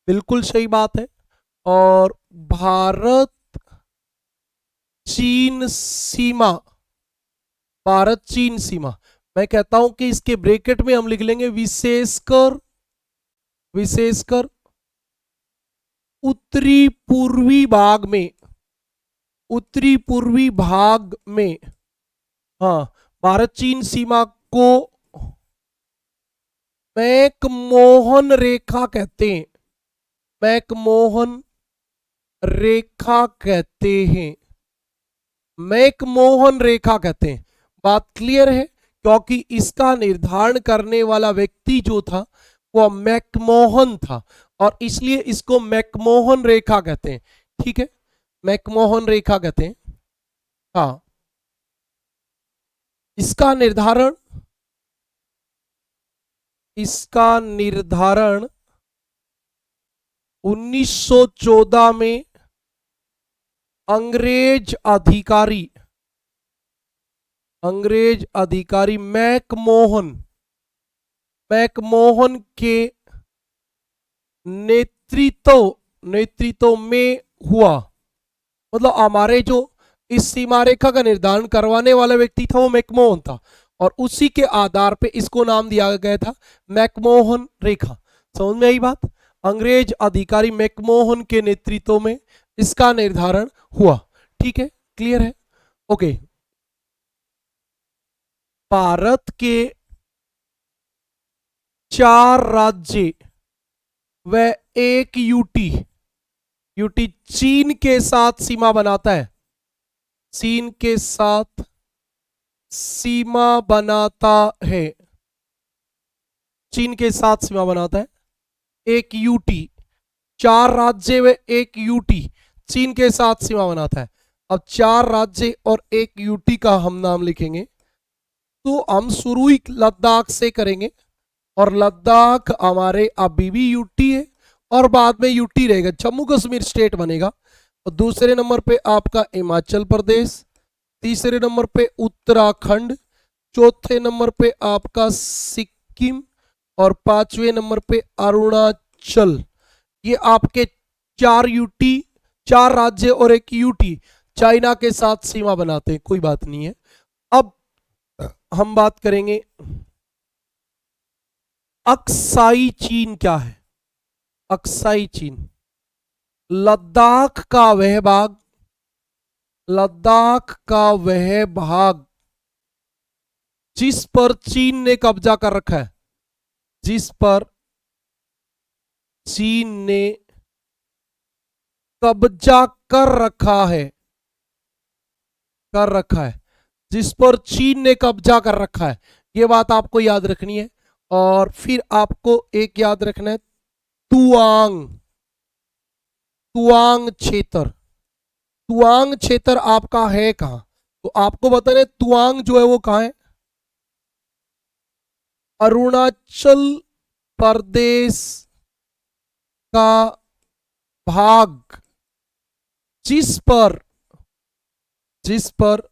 बिल्कुल सही बात है। और भारत चीन सीमा, भारत चीन सीमा, मैं कहता हूं कि इसके ब्रैकेट में हम लिख लेंगे विशेषकर, विशेषकर उत्तरी पूर्वी भाग में, उत्तरी पूर्वी भाग में, हाँ, भारत चीन सीमा को मैकमोहन रेखा कहते हैं, मैकमोहन रेखा कहते हैं, मैकमोहन रेखा कहते हैं। बात क्लियर है, क्योंकि इसका निर्धारण करने वाला व्यक्ति जो था वो मैकमोहन था, और इसलिए इसको मैकमोहन रेखा कहते हैं, ठीक है, मैकमोहन रेखा कहते हैं। हाँ, इसका निर्धारण, इसका निर्धारण 1914 में अंग्रेज अधिकारी, अंग्रेज अधिकारी मैकमोहन, मैकमोहन के नेतृत्व, नेतृत्व में हुआ। मतलब हमारे जो इस सीमा रेखा का निर्धारण करवाने वाला व्यक्ति था वो मैकमोहन था, और उसी के आधार पे इसको नाम दिया गया था मैकमोहन रेखा। समझ में आई बात? अंग्रेज अधिकारी मैकमोहन के नेतृत्व में इसका निर्धारण हुआ, ठीक है, क्लियर है, ओके। भारत के 4 राज्य व एक यूटी, यूटी चीन के साथ सीमा बनाता है, चीन के साथ सीमा बनाता है, चीन के साथ सीमा बनाता है, एक यूटी, 4 राज्य व एक यूटी चीन के साथ सीमा बनाता है। अब 4 राज्य और एक यूटी का हम नाम लिखेंगे, तो हम शुरू ही लद्दाख से करेंगे, और लद्दाख हमारे अभी भी यूटी है और बाद में यूटी रहेगा, जम्मू कश्मीर स्टेट बनेगा। और दूसरे नंबर पे आपका हिमाचल प्रदेश, तीसरे नंबर पे उत्तराखंड, चौथे नंबर पे आपका सिक्किम, और 5वें नंबर पे अरुणाचल। ये आपके 4 यूटी, 4 राज्य और एक यूटी चाइना के साथ सीमा बनाते हैं, कोई बात नहीं है। अब हम बात करेंगे अक्साई चीन क्या है। अक्साई चीन लद्दाख का वह भाग, लद्दाख का वह भाग जिस पर चीन ने कब्जा कर रखा है, जिस पर चीन ने कब्जा कर रखा है, कर रखा है, जिस पर चीन ने कब्जा कर रखा है, ये बात आपको याद रखनी है। और फिर आपको एक याद रखना है तुआंग, तुआंग क्षेत्र, तुआंग क्षेत्र आपका है कहां, तो आपको बताना है तुआंग जो है वो कहां है, अरुणाचल प्रदेश का भाग जिस पर, जिस पर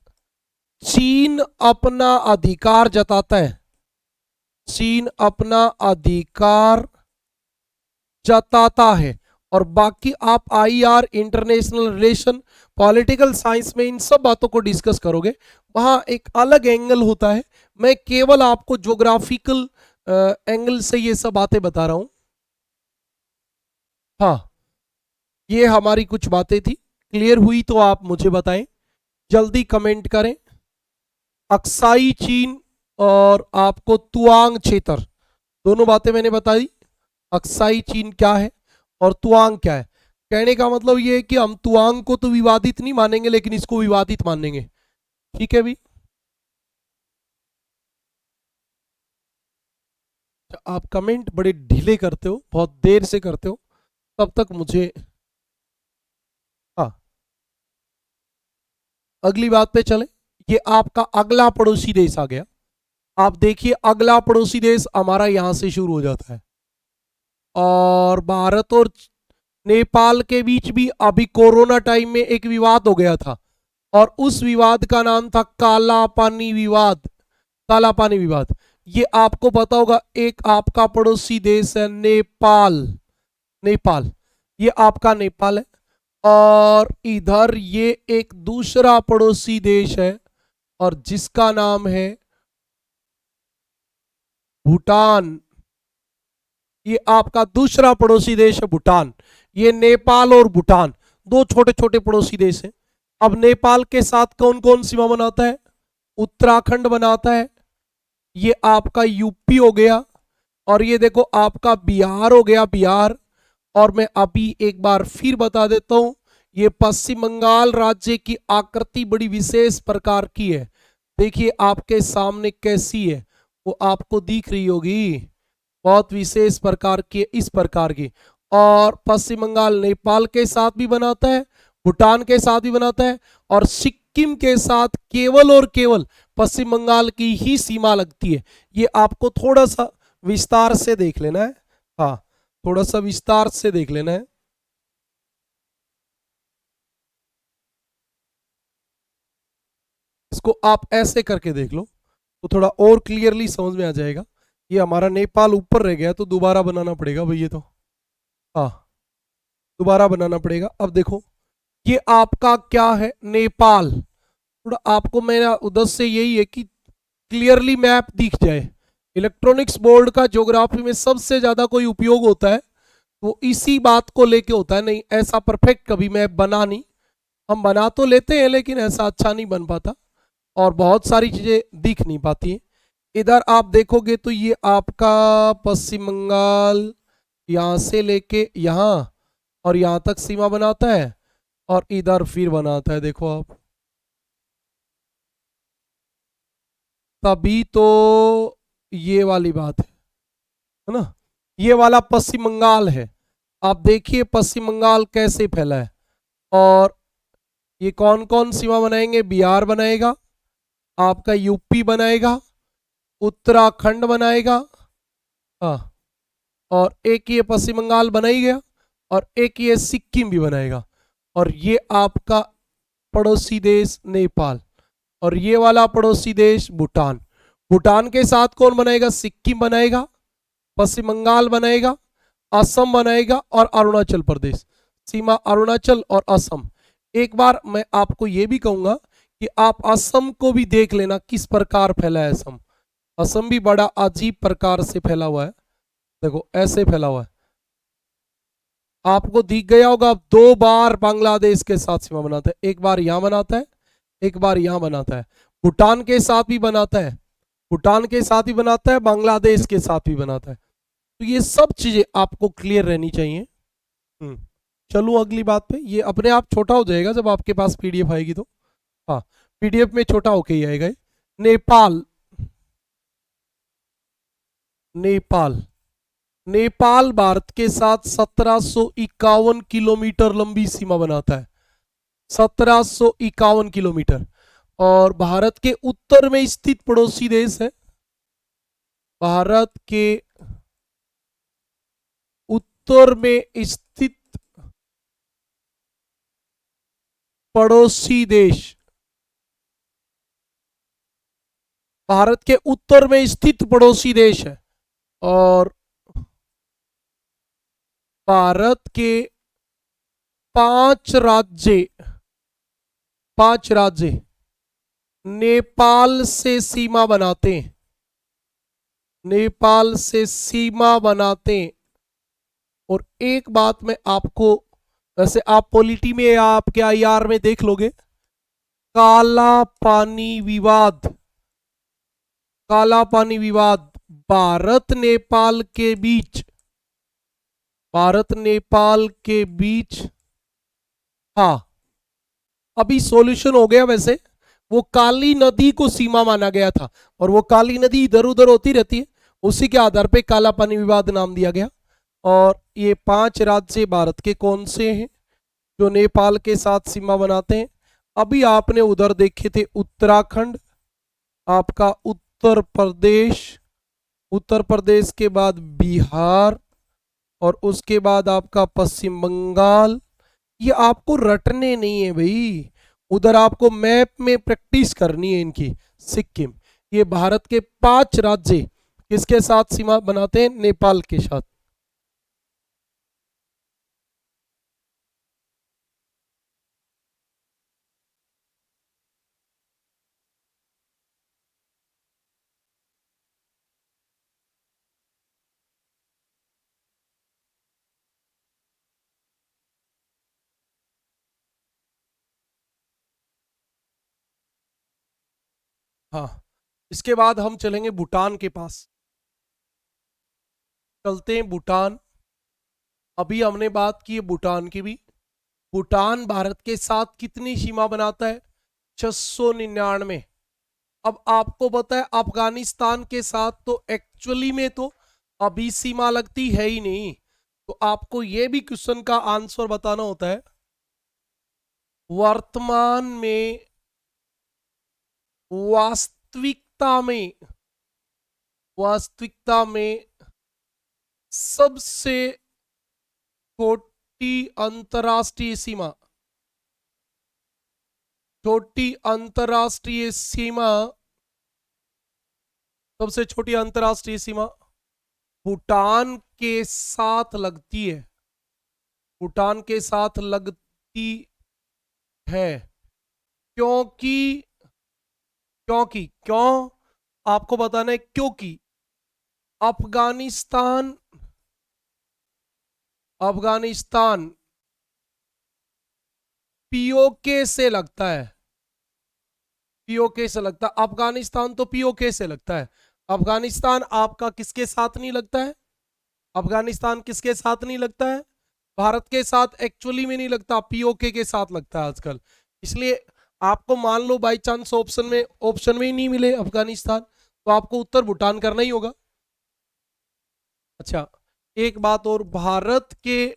चीन अपना अधिकार जताता है, चीन अपना अधिकार जताता है। और बाकी आप IR, international relation, political science में इन सब बातों को डिस्कस करोगे, वहां एक अलग एंगल होता है। मैं केवल आपको ज्योग्राफिकल एंगल से ये सब बातें बता रहा हूं। हाँ, ये हमारी कुछ बातें थी, क्लियर हुई तो आप मुझे बताएं, जल्दी कमेंट करें। अक्साई चीन और आपको तुआंग क्षेत्र, दोनों बातें मैंने बताई। अक्साई चीन क्या है और तुआंग क्या है। कहने का मतलब ये है कि हम तुआंग को तो विवादित नहीं मानेंगे, लेकिन इसको विवादित मानेंगे, ठीक है भी। आप कमेंट बड़े ढीले करते हो, बहुत देर से करते हो, तब तक मुझे, हाँ, अगली बात पे चले। ये आपका अगला पड़ोसी देश आ गया। आप देखिए अगला पड़ोसी देश हमारा यहां से शुरू हो जाता है, और भारत और नेपाल के बीच भी अभी कोरोना टाइम में एक विवाद हो गया था, और उस विवाद का नाम था काला पानी विवाद। काला पानी विवाद, ये आपको पता होगा। एक आपका पड़ोसी देश है नेपाल। नेपाल, ये आपका नेपाल है। और इधर ये एक दूसरा पड़ोसी देश है, और जिसका नाम है भूटान। ये आपका दूसरा पड़ोसी देश है भूटान। ये नेपाल और भूटान दो छोटे छोटे पड़ोसी देश हैं। अब नेपाल के साथ कौन कौन सीमा बनाता है? उत्तराखंड बनाता है, ये आपका यूपी हो गया, और ये देखो आपका बिहार हो गया, बिहार। और मैं अभी एक बार फिर बता देता हूं, ये पश्चिम बंगाल राज्य की आकृति बड़ी विशेष प्रकार की है। देखिए आपके सामने कैसी है, वो आपको दिख रही होगी, बहुत विशेष प्रकार की, इस प्रकार की। और पश्चिम बंगाल नेपाल के साथ भी बनाता है, भूटान के साथ भी बनाता है, और सिक्किम के साथ केवल और केवल पश्चिम बंगाल की ही सीमा लगती है। ये आपको थोड़ा सा विस्तार से देख लेना है। हाँ, थोड़ा सा विस्तार से देख लेना है। इसको आप ऐसे करके देख लो तो थोड़ा और क्लियरली समझ में आ जाएगा। ये हमारा नेपाल ऊपर रह गया, तो दोबारा बनाना पड़ेगा भाई ये तो। हाँ, दोबारा बनाना पड़ेगा। अब देखो ये आपका क्या है, नेपाल। थोड़ा आपको मेरा उद्देश्य यही है कि क्लियरली मैप दिख जाए। इलेक्ट्रॉनिक्स बोर्ड का ज्योग्राफी में सबसे ज्यादा कोई उपयोग होता है वो इसी बात को लेके होता है। नहीं, ऐसा परफेक्ट कभी मैप बना नहीं। हम बना तो लेते हैं लेकिन ऐसा अच्छा नहीं बन पाता, और बहुत सारी चीजें दिख नहीं पाती हैं। इधर आप देखोगे तो ये आपका पश्चिम बंगाल यहाँ से लेके यहाँ और यहाँ तक सीमा बनाता है, और इधर फिर बनाता है। देखो आप, तभी तो ये वाली बात है ना। ये वाला पश्चिम बंगाल है। आप देखिए पश्चिम बंगाल कैसे फैला है। और ये कौन कौन सीमा बनाएंगे? बिहार बनाएगा, आपका यूपी बनाएगा, उत्तराखंड बनाएगा, हाँ, और एक ये पश्चिम बंगाल बना ही गया, और एक ये सिक्किम भी बनाएगा, और ये आपका पड़ोसी देश नेपाल, और ये वाला पड़ोसी देश भूटान। भूटान के साथ कौन बनाएगा? सिक्किम बनाएगा, पश्चिम बंगाल बनाएगा, असम बनाएगा, और अरुणाचल प्रदेश। सीमा अरुणाचल और असम। एक बार मैं आपको यह भी कहूंगा कि आप असम को भी देख लेना किस प्रकार फैला है असम। असम भी बड़ा अजीब प्रकार से फैला हुआ है। देखो ऐसे फैला हुआ है, आपको दिख गया होगा। दो बार बांग्लादेश के साथ सीमा बनाता है, एक बार यहां बनाता है, एक बार यहां बनाता है। भूटान के साथ भी बनाता है, भूटान के साथ भी बनाता है, बांग्लादेश के साथ भी बनाता है। तो ये सब चीजें आपको क्लियर रहनी चाहिए। चलो अगली बात पे। ये अपने आप छोटा हो जाएगा जब आपके पास पीडीएफ आएगी तो। हाँ, पीडीएफ में छोटा होके ही आएगा। नेपाल, नेपाल, नेपाल भारत के साथ 1751 किलोमीटर लंबी सीमा बनाता है। 1751 किलोमीटर। और भारत के उत्तर में स्थित पड़ोसी देश है। भारत के उत्तर में स्थित पड़ोसी देश, भारत के उत्तर में स्थित पड़ोसी देश है। और भारत के 5 राज्य, 5 राज्य नेपाल से सीमा बनाते हैं, नेपाल से सीमा बनाते हैं। और एक बात मैं आपको, वैसे आप पॉलिटी में या आपके आईआर में देख लोगे, काला पानी विवाद, काला पानी विवाद भारत नेपाल के बीच, भारत नेपाल के बीच। हाँ, अभी सॉल्यूशन हो गया। वैसे वो काली नदी को सीमा माना गया था, और वो काली नदी इधर उधर होती रहती है, उसी के आधार पे काला पानी विवाद नाम दिया गया। और ये 5 राज्य भारत के कौन से हैं जो नेपाल के साथ सीमा बनाते हैं? अभी आपने उधर देखे थे उत्तराखंड, आपका उत्तर प्रदेश, उत्तर प्रदेश के बाद बिहार, और उसके बाद आपका पश्चिम बंगाल। ये आपको रटने नहीं है भाई, उधर आपको मैप में प्रैक्टिस करनी है इनकी। सिक्किम। ये भारत के 5 राज्य किसके साथ सीमा बनाते हैं? नेपाल के साथ। हाँ, इसके बाद हम चलेंगे भूटान के पास। चलते हैं भूटान। अभी हमने बात की है भूटान की भी। भूटान भारत के साथ कितनी सीमा बनाता है? 699। अब आपको पता है अफगानिस्तान के साथ तो एक्चुअली में तो अभी सीमा लगती है ही नहीं। तो आपको यह भी क्वेश्चन का आंसर बताना होता है। वर्तमान में, वास्तविकता में, वास्तविकता में सबसे छोटी अंतरराष्ट्रीय सीमा, छोटी अंतरराष्ट्रीय सीमा, सबसे छोटी अंतरराष्ट्रीय सीमा भूटान के साथ लगती है। भूटान के साथ लगती है। क्योंकि, क्यों आपको बताना है। क्योंकि अफगानिस्तान, अफगानिस्तान पीओके से लगता है। पीओके से लगता है अफगानिस्तान, तो पीओके से लगता है। अफगानिस्तान आपका किसके साथ नहीं लगता है? अफगानिस्तान किसके साथ नहीं लगता है? भारत के साथ एक्चुअली में नहीं लगता, पीओके के साथ लगता है आजकल। इसलिए आपको मान लो बाई चांस ऑप्शन में ही नहीं मिले अफगानिस्तान, तो आपको उत्तर भूटान करना ही होगा। अच्छा, एक बात और, भारत के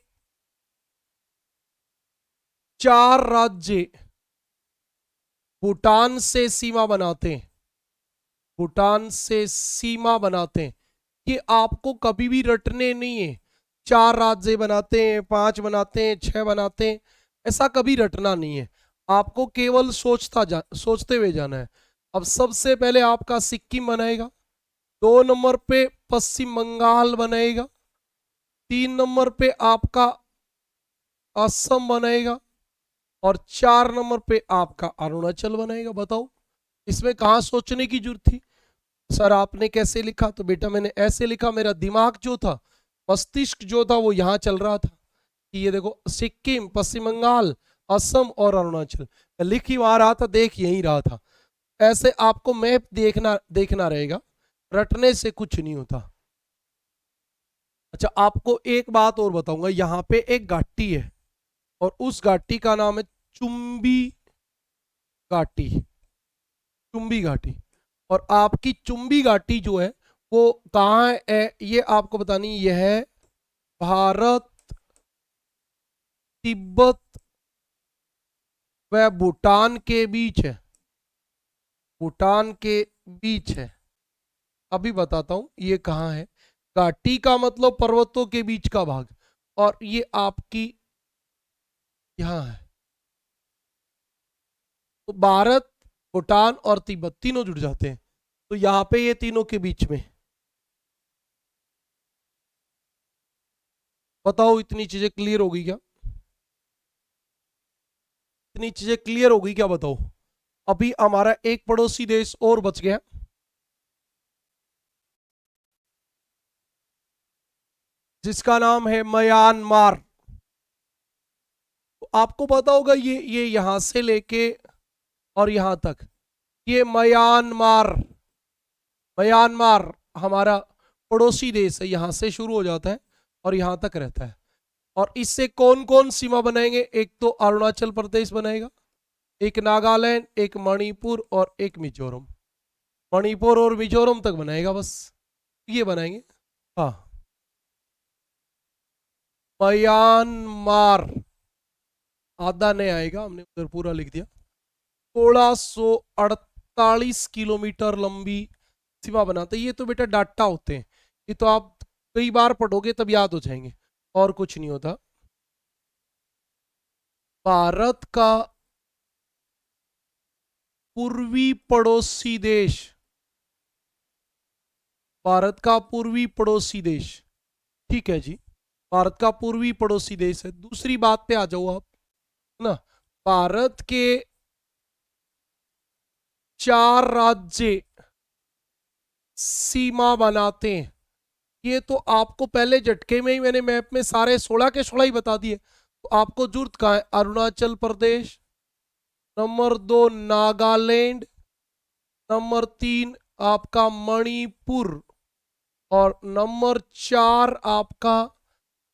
4 राज्य भूटान से सीमा बनाते हैं। भूटान से सीमा बनाते हैं। ये आपको कभी भी रटने नहीं है। 4 राज्य बनाते हैं, 5 बनाते हैं, 6 बनाते हैं, ऐसा कभी रटना नहीं है। आपको केवल सोचते हुए जाना है। अब सबसे पहले आपका सिक्किम बनाएगा, 2 नंबर पे पश्चिम बंगाल बनाएगा, 3 नंबर पे आपका असम बनाएगा, और 4 नंबर पे आपका अरुणाचल बनाएगा। बताओ इसमें कहाँ सोचने की जरूरत थी? सर आपने कैसे लिखा? तो बेटा मैंने ऐसे लिखा, मेरा दिमाग जो था, मस्तिष्क जो था, वो यहाँ चल रहा था कि ये देखो सिक्किम, पश्चिम बंगाल, असम और अरुणाचल। लिख ही वहां रहा था, देख यही रहा था। ऐसे आपको मैप देखना देखना रहेगा, रटने से कुछ नहीं होता। अच्छा, आपको एक बात और बताऊंगा। यहाँ पे एक घाटी है और उस घाटी का नाम है चुंबी घाटी। चुंबी घाटी। और आपकी चुंबी घाटी जो है वो कहाँ है ये आपको बतानी। यह है भारत, तिब्बत व भूटान के बीच है। भूटान के बीच है। अभी बताता हूं ये कहाँ है। घाटी का मतलब पर्वतों के बीच का भाग, और ये आपकी यहाँ है। तो भारत, भूटान और तिब्बत तीनों जुड़ जाते हैं, तो यहाँ पे ये तीनों के बीच में। बताओ इतनी चीजें क्लियर हो गई क्या? इतनी चीजें क्लियर हो गई क्या? बताओ। अभी हमारा एक पड़ोसी देश और बच गया, जिसका नाम है म्यांमार। तो आपको पता होगा ये यहां से लेके और यहां तक, ये म्यांमार, म्यांमार हमारा पड़ोसी देश है। यहां से शुरू हो जाता है और यहां तक रहता है। और इससे कौन कौन सीमा बनाएंगे? एक तो अरुणाचल प्रदेश बनाएगा, एक नागालैंड, एक मणिपुर और एक मिजोरम। मणिपुर और मिजोरम तक बनाएगा बस, ये बनाएंगे। हाँ, म्यांमार आधा नहीं आएगा, हमने उधर पूरा लिख दिया। 1648 किलोमीटर लंबी सीमा बनाते हैं। ये तो बेटा डाटा होते हैं, ये तो आप कई बार पढ़ोगे तब याद हो जाएंगे। और कुछ नहीं होता। भारत का पूर्वी पड़ोसी देश, भारत का पूर्वी पड़ोसी देश, ठीक है जी, भारत का पूर्वी पड़ोसी देश है। दूसरी बात पे आ जाओ आप, ना, भारत के 4 राज्य सीमा बनाते हैं। ये तो आपको पहले झटके में ही मैंने मैप में सारे 16 के 16 ही बता दिए। तो आपको जरूरत कहाँ है? अरुणाचल प्रदेश, नंबर 2 नागालैंड, नंबर 3 आपका मणिपुर, और नंबर 4 आपका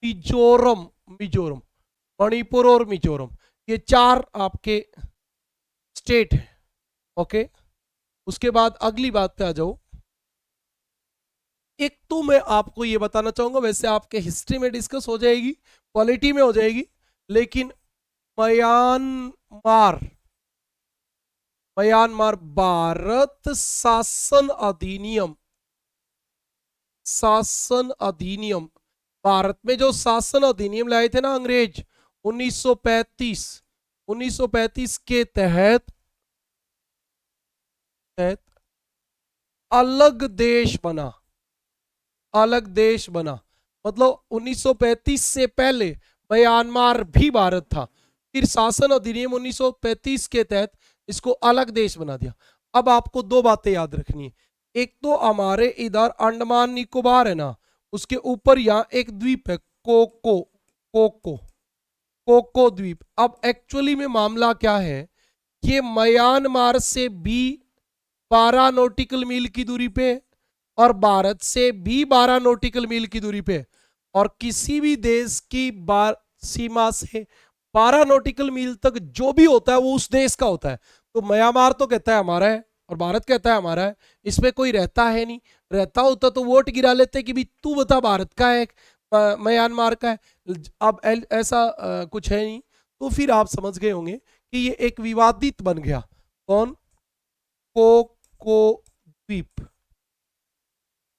मिजोरम। मिजोरम, मणिपुर और मिजोरम, ये 4 आपके स्टेट है। ओके, उसके बाद अगली बात पे आ जाओ। एक तो मैं आपको ये बताना चाहूंगा, वैसे आपके हिस्ट्री में डिस्कस हो जाएगी, पॉलिटी में हो जाएगी, लेकिन म्यांमार, म्यांमार भारत शासन अधिनियम, शासन अधिनियम, भारत में जो शासन अधिनियम लाए थे ना अंग्रेज 1935, 1935 के तहत अलग देश बना, अलग देश बना। मतलब 1935 से पहले म्यांमार भी भारत था, फिर शासन अधिनियम 1935 के तहत इसको अलग देश बना दिया। अब आपको 2 बातें याद रखनी है। एक तो हमारे इधर अंडमान निकोबार है ना, उसके ऊपर यहाँ एक द्वीप है कोको, कोको, कोको द्वीप। अब एक्चुअली में मामला क्या है, ये म्यांमार से भी 12 नॉटिकल मील की दूरी पे, और भारत से भी 12 नॉटिकल मील की दूरी पे, और किसी भी देश की सीमा से 12 नॉटिकल मील तक जो भी होता है वो उस देश का होता है। तो म्यांमार तो कहता है हमारा है और भारत कहता है हमारा है, इसमें कोई रहता है नहीं। रहता होता तो वोट गिरा लेते कि भी तू बता भारत का है म्यांमार का है। अब ऐसा कुछ है नहीं, तो फिर आप समझ गए होंगे कि ये एक विवादित बन गया। कौन? कोको द्वीप,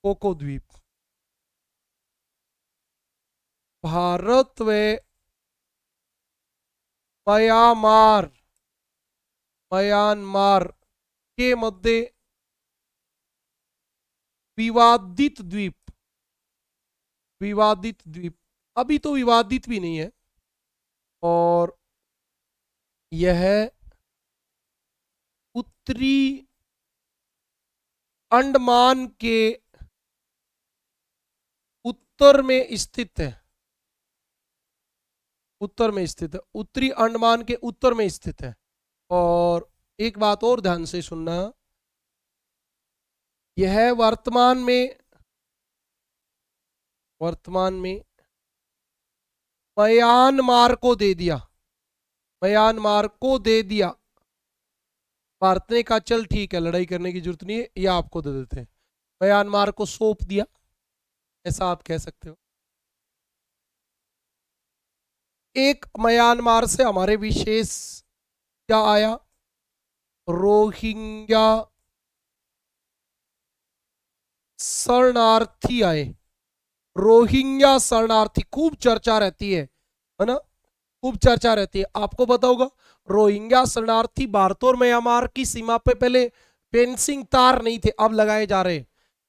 कोको द्वीप। भारत व म्यांमार, म्यांमार के मध्य विवादित द्वीप, विवादित द्वीप, अभी तो विवादित भी नहीं है, और यह उत्तरी अंडमान के उत्तर में स्थित है, उत्तर में स्थित है, उत्तरी अंडमान के उत्तर में स्थित है। और एक बात और ध्यान से सुनना, यह वर्तमान में, वर्तमान में म्यांमार को दे दिया, म्यांमार को दे दिया। भारत ने कहा चल ठीक है, लड़ाई करने की जरूरत नहीं है, या आपको दे देते हैं। म्यांमार को सौंप दिया, ऐसा आप कह सकते हो। एक म्यांमार से हमारे विशेष क्या आया, रोहिंग्या शरणार्थी आए। रोहिंग्या शरणार्थी खूब चर्चा रहती है ना, खूब चर्चा रहती है। आपको पता होगा रोहिंग्या शरणार्थी भारत और म्यांमार की सीमा पे पहले फेंसिंग तार नहीं थे, अब लगाए जा रहे हैं।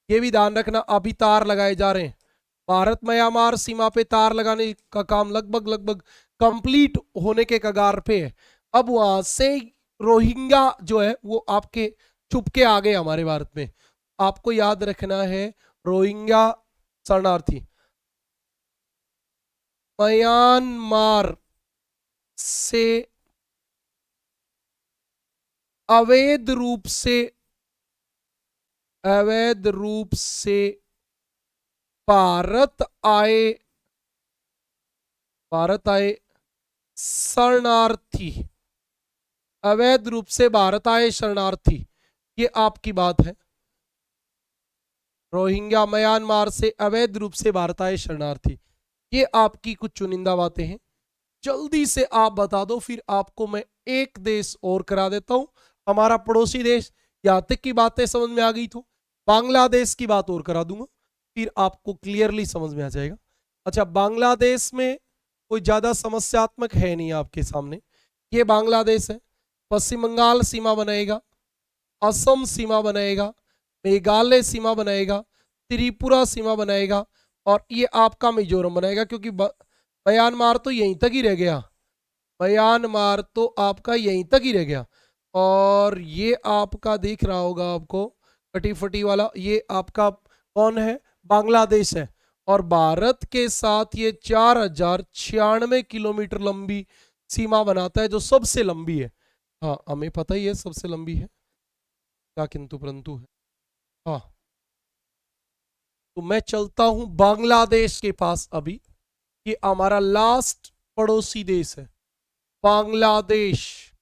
ये भी ध्यान रखना, अभी तार लगाए जा रहे हैं। भारत म्यांमार सीमा पे तार लगाने का काम लगभग लगभग कंप्लीट होने के कगार पे है। अब वहां से रोहिंग्या जो है वो आपके छुप के आ गए हमारे भारत में। आपको याद रखना है, रोहिंग्या शरणार्थी म्यांमार से अवैध रूप से, अवैध रूप से भारत आए, भारत आए शरणार्थी, अवैध रूप से भारत आए शरणार्थी, ये आपकी बात है। रोहिंग्या म्यांमार से अवैध रूप से भारत आए शरणार्थी, ये आपकी कुछ चुनिंदा बातें हैं। जल्दी से आप बता दो, फिर आपको मैं एक देश और करा देता हूं, हमारा पड़ोसी देश। यहां तक की बातें समझ में आ गई तो बांग्लादेश की बात और करा दूंगा, फिर आपको क्लियरली समझ में आ जाएगा। अच्छा, बांग्लादेश में कोई ज्यादा समस्यात्मक है नहीं आपके सामने। ये बांग्लादेश है। पश्चिम बंगाल सीमा बनाएगा, असम सीमा बनाएगा, मेघालय सीमा बनाएगा, त्रिपुरा सीमा बनाएगा, और ये आपका मिजोरम बनाएगा, क्योंकि म्यांमार तो यहीं तक ही रह गया। म्यांमार तो आपका यहीं तक ही रह गया। और ये आपका दिख रहा होगा आपको कटी फटी वाला, ये आपका कौन है? बांग्लादेश है। और भारत के साथ ये 4096 किलोमीटर लंबी सीमा बनाता है, जो सबसे लंबी है। हाँ, हमें पता ही है सबसे लंबी है, क्या किंतु परंतु है। हाँ, तो मैं चलता हूं बांग्लादेश के पास अभी। ये हमारा लास्ट पड़ोसी देश है, बांग्लादेश।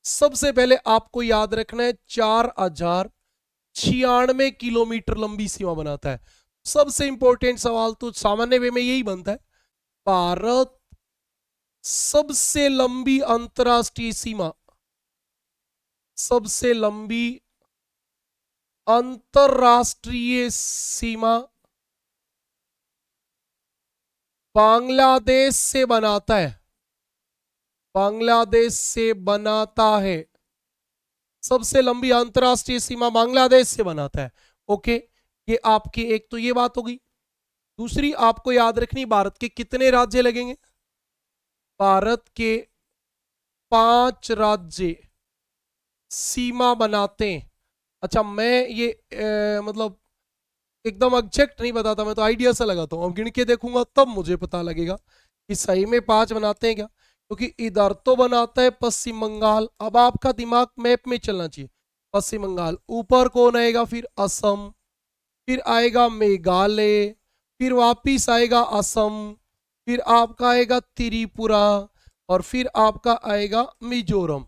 सबसे पहले आपको याद रखना है, 4096 किलोमीटर लंबी सीमा बनाता है। सबसे इंपॉर्टेंट सवाल तो सामान्य वे में यही बनता है, भारत सबसे लंबी अंतरराष्ट्रीय सीमा, सबसे लंबी अंतरराष्ट्रीय सीमा बांग्लादेश से बनाता है, बांग्लादेश से बनाता है। सबसे लंबी अंतरराष्ट्रीय सीमा बांग्लादेश से बनाता है। ओके, ये आपकी एक तो ये बात हो गई। दूसरी आपको याद रखनी, भारत के कितने राज्य लगेंगे? भारत के 5 राज्य सीमा बनाते हैं। अच्छा, मैं ये मतलब एकदम एग्जैक्ट नहीं बताता, मैं तो आइडिया सा लगाता हूँ। अब गिन के देखूंगा तब मुझे पता लगेगा कि सही में 5 बनाते हैं क्या, क्योंकि इधर तो बनाता है पश्चिम बंगाल। अब आपका दिमाग मैप में चलना चाहिए। पश्चिम बंगाल, ऊपर कौन आएगा? फिर असम, फिर आएगा मेघालय, फिर वापिस आएगा असम, फिर आपका आएगा त्रिपुरा, और फिर आपका आएगा मिजोरम।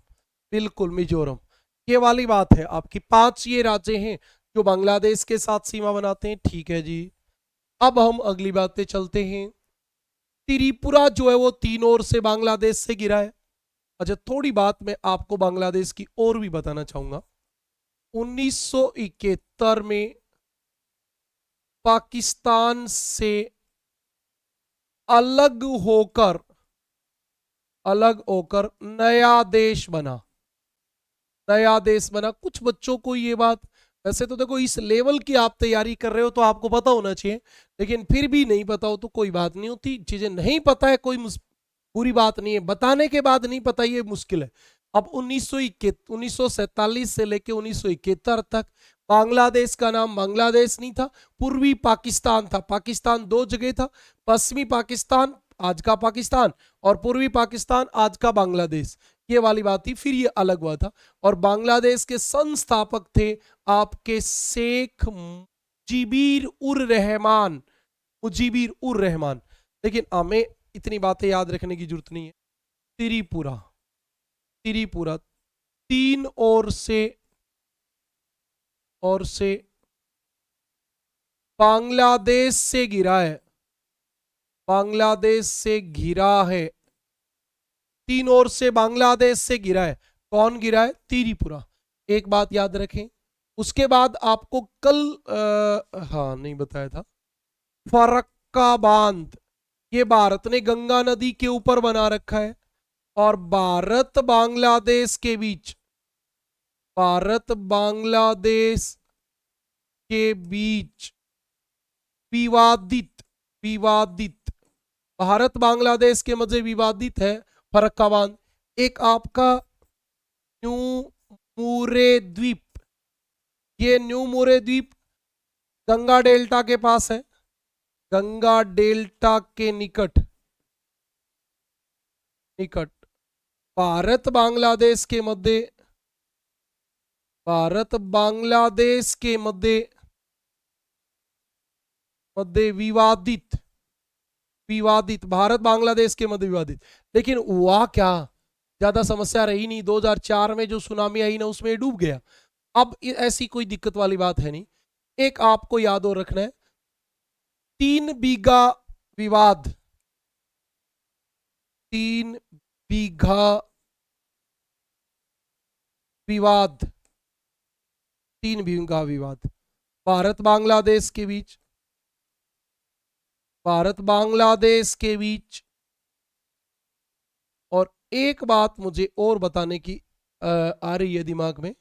बिल्कुल मिजोरम, ये वाली बात है आपकी। 5 ये राज्य हैं जो बांग्लादेश के साथ सीमा बनाते हैं। ठीक है जी, अब हम अगली बात पे चलते हैं। त्रिपुरा जो है वो 3 ओर से बांग्लादेश से घिरा है। अच्छा, थोड़ी बात मैं आपको बांग्लादेश की और भी बताना चाहूंगा। 1971 में पाकिस्तान से अलग होकर, अलग होकर नया देश बना, नया देश बना। कुछ बच्चों को ये बात, वैसे तो देखो इस लेवल की आप तैयारी कर रहे हो तो आपको पता होना चाहिए, लेकिन फिर भी नहीं पता हो तो कोई बात नहीं होती। चीजें नहीं पता है कोई बुरी बात नहीं है, बताने के बाद नहीं पता ये मुश्किल है। अब 1947 से लेकर 1971 तक बांग्लादेश का नाम बांग्लादेश नहीं था, पूर्वी पाकिस्तान था। पाकिस्तान 2 जगह था, पश्चिमी पाकिस्तान आज का पाकिस्तान, और पूर्वी पाकिस्तान आज का बांग्लादेश। ये वाली बात थी, फिर ये अलग हुआ था। और बांग्लादेश के संस्थापक थे आपके शेख मुजीबिर उर रहमान, मुजीबिर उर रहमान। लेकिन हमें इतनी बातें याद रखने की जरूरत नहीं है। त्रिपुरा, त्रिपुरा 3 ओर से बांग्लादेश से घिरा है, बांग्लादेश से घिरा है। 3 ओर से बांग्लादेश से घिरा है। कौन घिरा है? त्रिपुरा। एक बात याद रखें। उसके बाद आपको कल हाँ नहीं बताया था, फरक्का बांध, ये भारत ने गंगा नदी के ऊपर बना रखा है। और भारत बांग्लादेश के बीच, भारत बांग्लादेश के बीच विवादित, विवादित, भारत बांग्लादेश के मध्य विवादित है फरक्का बांध। एक आपका न्यू मूरे द्वीप, ये न्यू मूरे द्वीप गंगा डेल्टा के पास है, गंगा डेल्टा के निकट, निकट भारत बांग्लादेश के मध्य, भारत बांग्लादेश के मध्य, मध्य विवादित, विवादित, भारत बांग्लादेश के मध्य विवादित। लेकिन हुआ क्या, ज्यादा समस्या रही नहीं। 2004 में जो सुनामी आई ना, उसमें डूब गया। अब ऐसी कोई दिक्कत वाली बात है नहीं। एक आपको याद और रखना है, 3 बीघा विवाद, 3 बीघा विवाद, 3 बीघा विवाद भारत बांग्लादेश के बीच, भारत बांग्लादेश के बीच। और एक बात मुझे और बताने की आ रही है दिमाग में,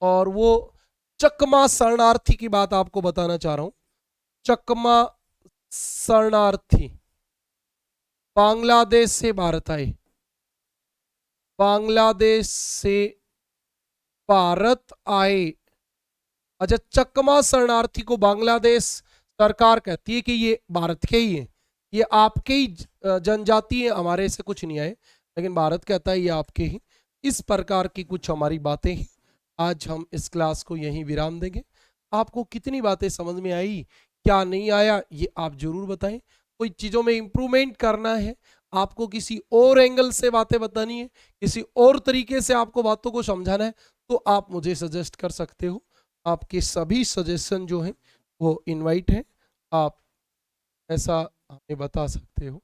और वो चकमा शरणार्थी की बात आपको बताना चाह रहा हूं। चकमा शरणार्थी बांग्लादेश से भारत आए, बांग्लादेश से भारत आए। अच्छा, चकमा शरणार्थी को बांग्लादेश सरकार कहती है कि ये भारत के ही हैं, ये आपके ही जनजाति है, हमारे से कुछ नहीं आए, लेकिन भारत कहता है ये आपके ही। इस प्रकार की कुछ हमारी बातें हैं। आज हम इस क्लास को यहीं विराम देंगे। आपको कितनी बातें समझ में आई, क्या नहीं आया, ये आप जरूर बताएं। कोई चीज़ों में इंप्रूवमेंट करना है, आपको किसी और एंगल से बातें बतानी है, किसी और तरीके से आपको बातों को समझाना है, तो आप मुझे सजेस्ट कर सकते हो। आपके सभी सजेशन जो हैं वो इनवाइट हैं, आप ऐसा हमें बता सकते हो।